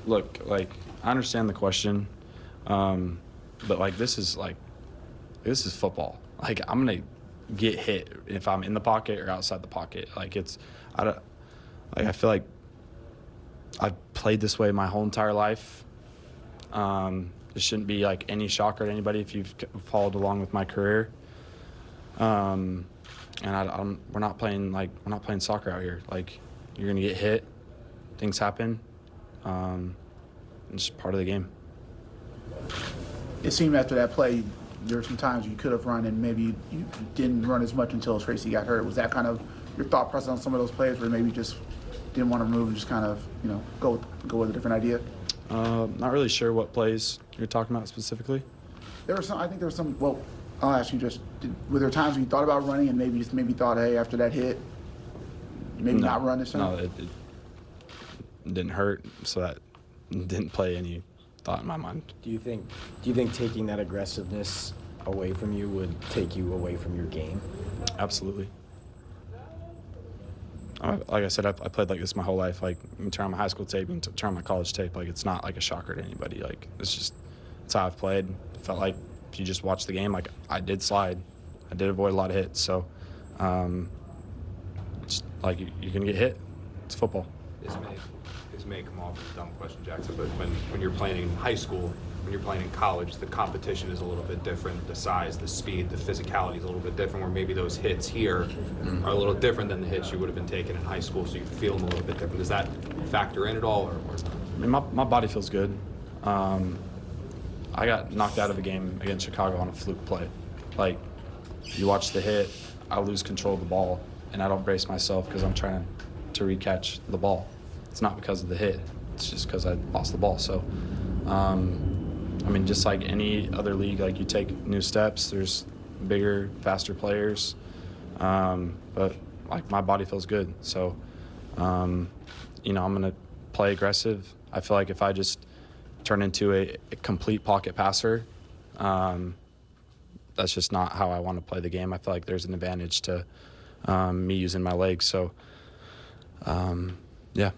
Look, like, I understand the question, but like this is football. Like, I'm gonna get hit if I'm in the pocket or outside the pocket. Like, I feel like I've played this way my whole entire life. It shouldn't be like any shocker to anybody if you've followed along with my career. And we're not playing soccer out here. Like, you're gonna get hit, things happen. It's just part of the game. It seemed after that play, there were some times you could have run and maybe you didn't run as much until Tracy got hurt. Was that kind of your thought process on some of those plays where maybe you just didn't want to move and just kind of, go with a different idea? Not really sure what plays you're talking about specifically. I think there was some, well, I'll ask you were there times when you thought about running and maybe thought, hey, after that hit, not run this time? No, it didn't hurt, so that didn't play any thought in my mind. Do you think taking that aggressiveness away from you would take you away from your game? Absolutely. Like I said, I played like this my whole life. Like, you can turn on my high school tape, you can turn on my college tape. Like, it's not like a shocker to anybody. Like, it's how I've played. It felt like if you just watch the game, like, I did slide. I did avoid a lot of hits. So, it's like, you're going to get hit. It's football. This may come off as a dumb question, Jackson, but when you're playing in high school, when you're playing in college, the competition is a little bit different. The size, the speed, the physicality is a little bit different, where maybe those hits here are a little different than the hits you would have been taking in high school, so you feel them a little bit different. Does that factor in at all, or not? I mean, my body feels good. I got knocked out of a game against Chicago on a fluke play. Like, you watch the hit, I lose control of the ball, and I don't brace myself because I'm trying to recatch the ball. It's not because of the hit. It's just because I lost the ball. So, I mean, just like any other league, like, you take new steps. There's bigger, faster players. But, like, my body feels good. So, I'm going to play aggressive. I feel like if I just turn into a complete pocket passer, that's just not how I want to play the game. I feel like there's an advantage to me using my legs. So, yeah.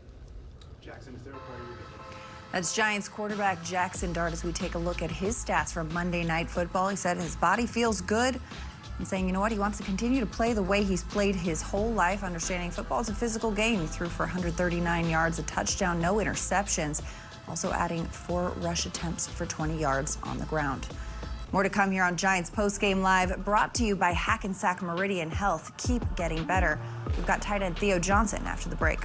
That's Giants quarterback Jackson Dart as we take a look at his stats from Monday Night Football. He said his body feels good and saying, you know what, he wants to continue to play the way he's played his whole life, understanding football is a physical game. He threw for 139 yards, a touchdown, no interceptions, also adding 4 rush attempts for 20 yards on the ground. More to come here on Giants Postgame Live, brought to you by Hackensack Meridian Health. Keep getting better. We've got tight end Theo Johnson after the break.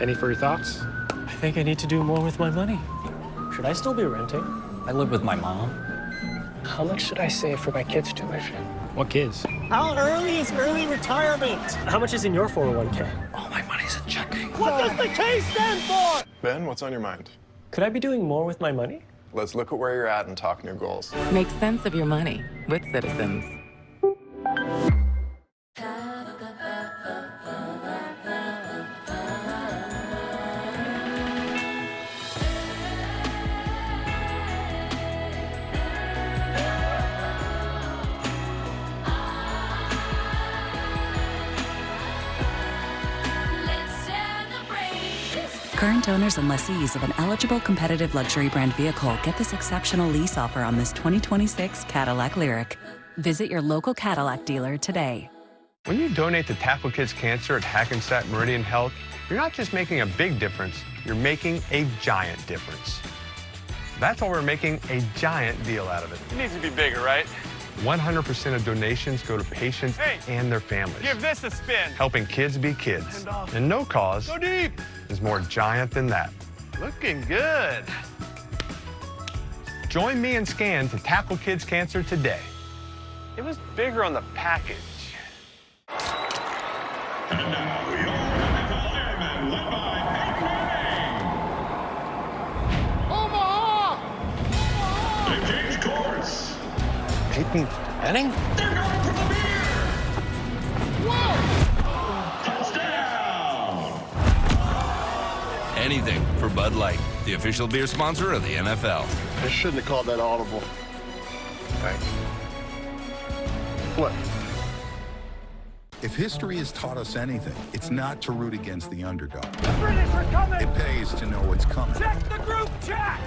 Any further thoughts? I think I need to do more with my money. Should I still be renting? I live with my mom. How much should I save for my kids' tuition? What kids? How early is early retirement? How much is in your 401k? All my money's in checking. What does the K stand for? Ben, what's on your mind? Could I be doing more with my money? let's look at where you're at and talk new goals. Make sense of your money with Citizens. Current owners and lessees of an eligible competitive luxury brand vehicle get this exceptional lease offer on this 2026 Cadillac Lyriq. Visit your local Cadillac dealer today. When you donate to Tackle Kids Cancer at Hackensack Meridian Health, you're not just making a big difference, you're making a giant difference. That's why we're making a giant deal out of it. It needs to be bigger, right? 100% of donations go to patients and their families. Give this a spin. Helping kids be kids. And no cause Go deep. is more giant than that. Looking good. Join me and Scan to tackle kids cancer today. It was bigger on the package. They've changed course. Peyton Manning? They're going for the beer. Whoa! Touchdown! Anything for Bud Light, the official beer sponsor of the NFL. I shouldn't have called that audible. Thanks. What? If history has taught us anything, it's not to root against the underdog. The British are coming! It pays to know what's coming. Check the group chat!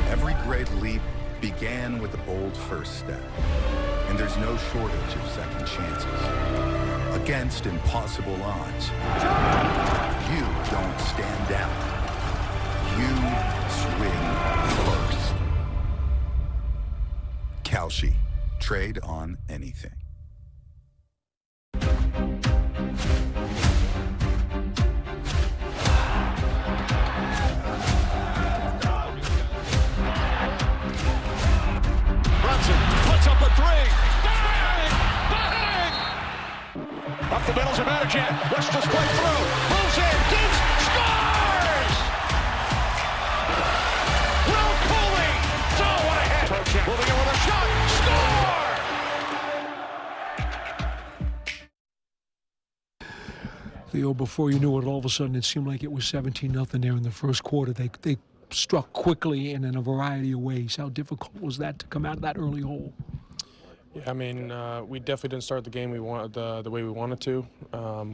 Every great leap began with a bold first step. And there's no shortage of second chances. Against impossible odds, you don't stand down. You swing first. Kalshi. Trade on anything. Puts up a three. Bang! Bang! Up the middle's a better chance. Let's just play through. Moves in. Deeps. Scores! Will Cooley. So what a hit. Moving in with a shot. Score! Theo, before you knew it, all of a sudden it seemed like it was 17-0 there in the first quarter. They struck quickly and in a variety of ways. How difficult was that to come out of that early hole? Yeah, I mean, we definitely didn't start the game the way we wanted to.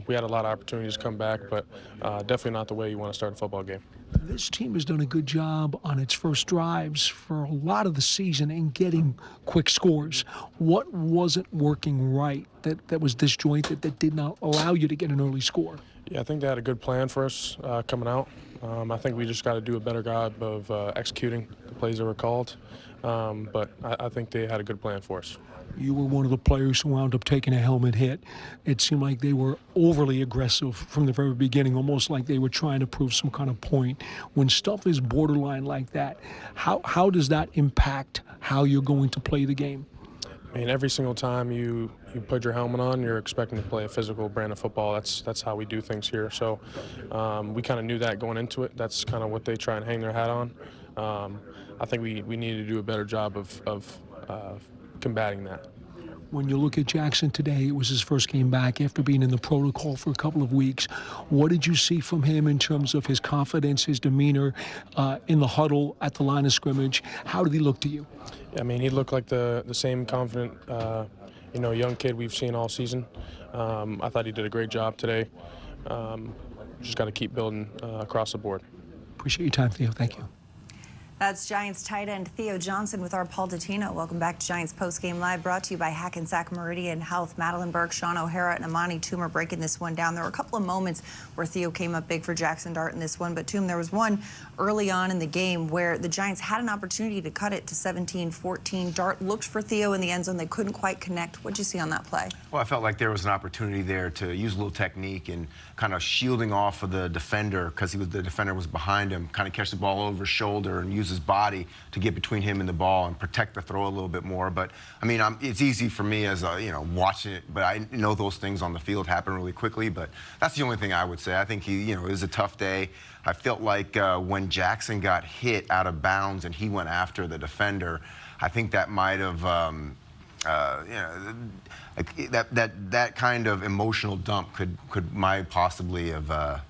We had a lot of opportunities to come back, but definitely not the way you want to start a football game. This team has done a good job on its first drives for a lot of the season in getting quick scores. What wasn't working right that was disjointed, that did not allow you to get an early score? Yeah, I think they had a good plan for us coming out. I think we just got to do a better job of executing the plays that were called. But I think they had a good plan for us. You were one of the players who wound up taking a helmet hit. It seemed like they were overly aggressive from the very beginning, almost like they were trying to prove some kind of point. When stuff is borderline like that, how does that impact how you're going to play the game? I mean, every single time you put your helmet on, you're expecting to play a physical brand of football. That's how we do things here. So we kind of knew that going into it. That's kind of what they try and hang their hat on. I think we need to do a better job of combating that. When you look at Jackson today, it was his first game back after being in the protocol for a couple of weeks. What did you see from him in terms of his confidence, his demeanor in the huddle at the line of scrimmage? How did he look to you? I mean, he looked like the same confident, young kid we've seen all season. I thought he did a great job today. Just got to keep building across the board. Appreciate your time, Theo. Thank you. That's Giants tight end Theo Johnson with our Paul Dottino. Welcome back to Giants Postgame Live, brought to you by Hackensack Meridian Health. Madeline Burke, Sean O'Hara, and Amani Toomer breaking this one down. There were a couple of moments where Theo came up big for Jackson Dart in this one, but Toom, there was one early on in the game where the Giants had an opportunity to cut it to 17-14. Dart looked for Theo in the end zone. They couldn't quite connect. What'd you see on that play? Well, I felt like there was an opportunity there to use a little technique and kind of shielding off of the defender, because the defender was behind him, kind of catch the ball over his shoulder and use his body to get between him and the ball and protect the throw a little bit more. But I mean, it's easy for me as a, watching it, but I know those things on the field happen really quickly. But that's the only thing I would say. I think it was a tough day. I felt like when Jackson got hit out of bounds and he went after the defender, I think that might have, that kind of emotional dump might possibly have,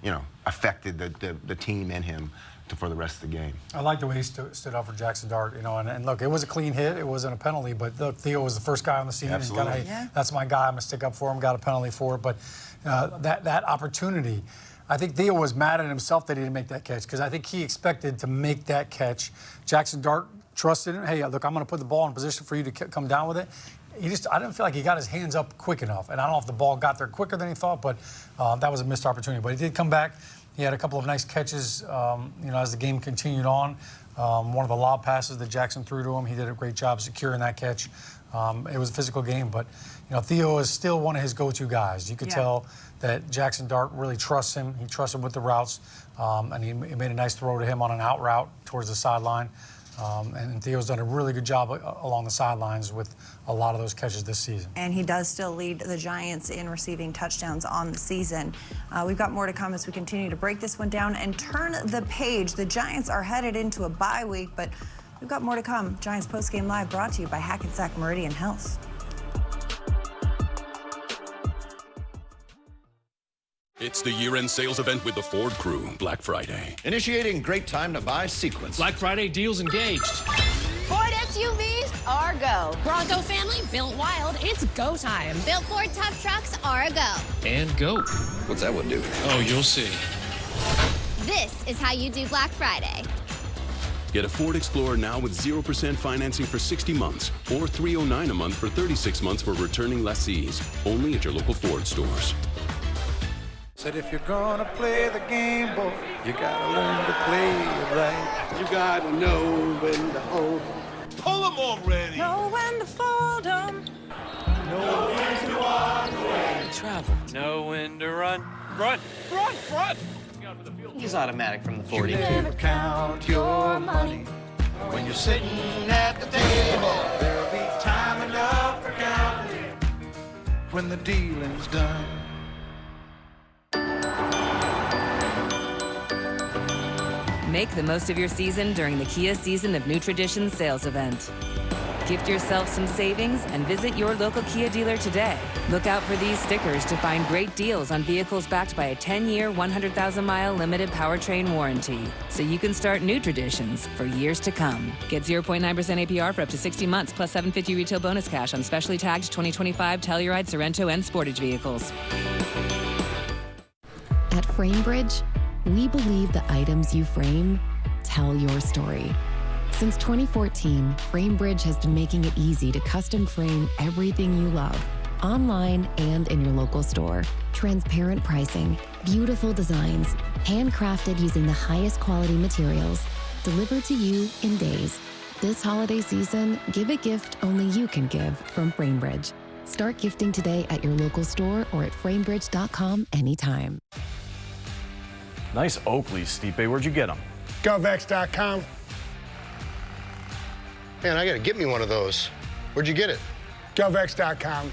affected the team and him for the rest of the game. I like the way he stood up for Jackson Dart, and look, it was a clean hit, it wasn't a penalty, but look, Theo was the first guy on the scene. Absolutely. And hey, that's my guy, I'm gonna stick up for him, got a penalty for it, but that opportunity, I think Theo was mad at himself that he didn't make that catch, because I think he expected to make that catch. Jackson Dart trusted him. Hey, look, I'm going to put the ball in position for you to come down with it. I didn't feel like he got his hands up quick enough. And I don't know if the ball got there quicker than he thought, but that was a missed opportunity. But he did come back. He had a couple of nice catches, as the game continued on. One of the lob passes that Jackson threw to him, he did a great job securing that catch. It was a physical game, but Theo is still one of his go-to guys. You could tell that Jackson Dart really trusts him. He trusts him with the routes, and he made a nice throw to him on an out route towards the sideline. And Theo's done a really good job along the sidelines with a lot of those catches this season. And he does still lead the Giants in receiving touchdowns on the season. We've got more to come as we continue to break this one down and turn the page. The Giants are headed into a bye week, but we've got more to come. Giants Postgame Live brought to you by Hackensack Meridian Health. It's the year-end sales event with the Ford crew, Black Friday. Initiating great time to buy sequence. Black Friday deals engaged. Ford SUVs are go. Bronco family built wild. It's go time. Built Ford tough trucks are a go. And go. What's that one do? Oh, you'll see. This is how you do Black Friday. Get a Ford Explorer now with 0% financing for 60 months or $309 a month for 36 months for returning lessees. Only at your local Ford stores. Said if you're gonna play the game, boy, you gotta learn to play it right. You gotta know when to hold 'em. Pull 'em already. Know when to fold 'em. Know when to walk away. Travel. Know when to run. Run, run, run! He's automatic from the 40. You never count your money when you're sitting at the table. There'll be time enough for counting when the dealing's done. Make the most of your season during the Kia Season of New Traditions sales event. Gift yourself some savings and visit your local Kia dealer today. Look out for these stickers to find great deals on vehicles backed by a 10-year, 100,000-mile limited powertrain warranty, so you can start new traditions for years to come. Get 0.9% APR for up to 60 months, plus $750 retail bonus cash on specially tagged 2025 Telluride, Sorento, and Sportage vehicles. At FrameBridge, we believe the items you frame tell your story. Since 2014, FrameBridge has been making it easy to custom frame everything you love, online and in your local store. Transparent pricing, beautiful designs, handcrafted using the highest quality materials, delivered to you in days. This holiday season, give a gift only you can give from FrameBridge. Start gifting today at your local store or at framebridge.com anytime. Nice Oakleys, Stipe. Where'd you get them? GovX.com. Man, I gotta get me one of those. Where'd you get it? GovX.com.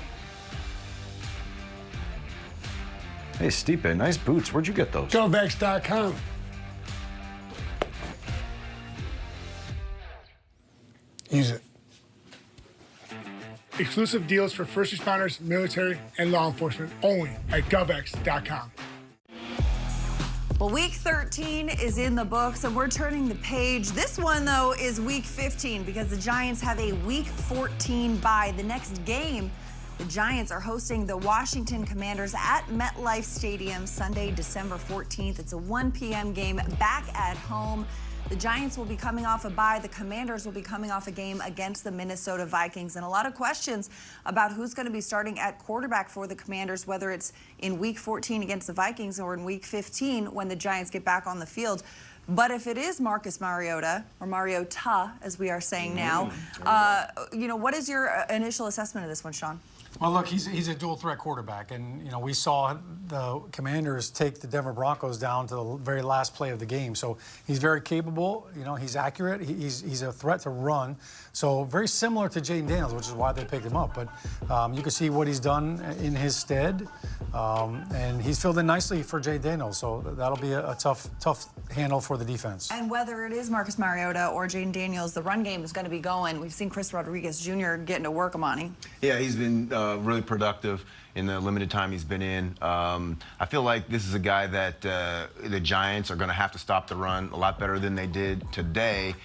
Hey, Stipe, nice boots. Where'd you get those? GovX.com. Use it. Exclusive deals for first responders, military, and law enforcement only at GovX.com. Well, week 13 is in the books, and we're turning the page. This one, though, is week 15 because the Giants have a week 14 bye. The next game, the Giants are hosting the Washington Commanders at MetLife Stadium Sunday, December 14th. It's a 1 p.m. game back at home. The Giants will be coming off a bye. The Commanders will be coming off a game against the Minnesota Vikings. And a lot of questions about who's going to be starting at quarterback for the Commanders, whether it's in Week 14 against the Vikings or in Week 15 when the Giants get back on the field. But if it is Marcus Mariota, or Mariota, as we are saying now, what is your initial assessment of this one, Sean? Well, look, he's a dual threat quarterback, and we saw the Commanders take the Denver Broncos down to the very last play of the game. So he's very capable. He's accurate. He's a threat to run. So very similar to Jaden Daniels, which is why they picked him up. But you can see what he's done in his stead, and he's filled in nicely for Jaden Daniels. So that'll be a tough handle for the defense. And whether it is Marcus Mariota or Jaden Daniels, the run game is going to be going. We've seen Chris Rodriguez Jr. getting to work, Amani. Yeah, he's been really productive in the limited time he's been in. I feel like this is a guy that the Giants are going to have to stop the run a lot better than they did today,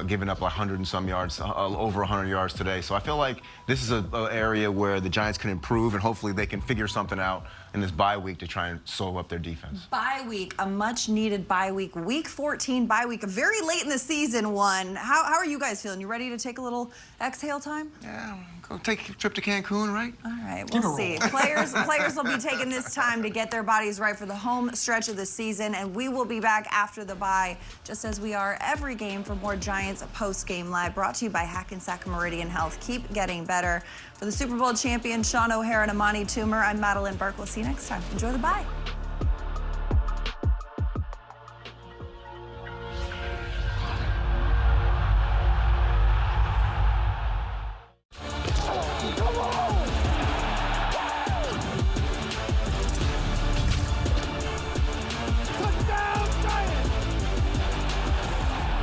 giving up 100 and some yards, over 100 yards today. So I feel like this is an area where the Giants can improve, and hopefully they can figure something out in this bye week to try and solve up their defense. Bye week, a much-needed bye week. Week 14 bye week, a very late in the season one. How are you guys feeling? You ready to take a little exhale time? Yeah, go take a trip to Cancun, right? All right, we'll see. Players will be taking this time to get their bodies right for the home stretch of the season, and we will be back after the bye, just as we are every game, for more Giants Postgame Live, brought to you by Hackensack Meridian Health. Keep getting better. For the Super Bowl champion, Sean O'Hara and Amani Toomer, I'm Madeline Burke. We'll see you next time. Enjoy the bye.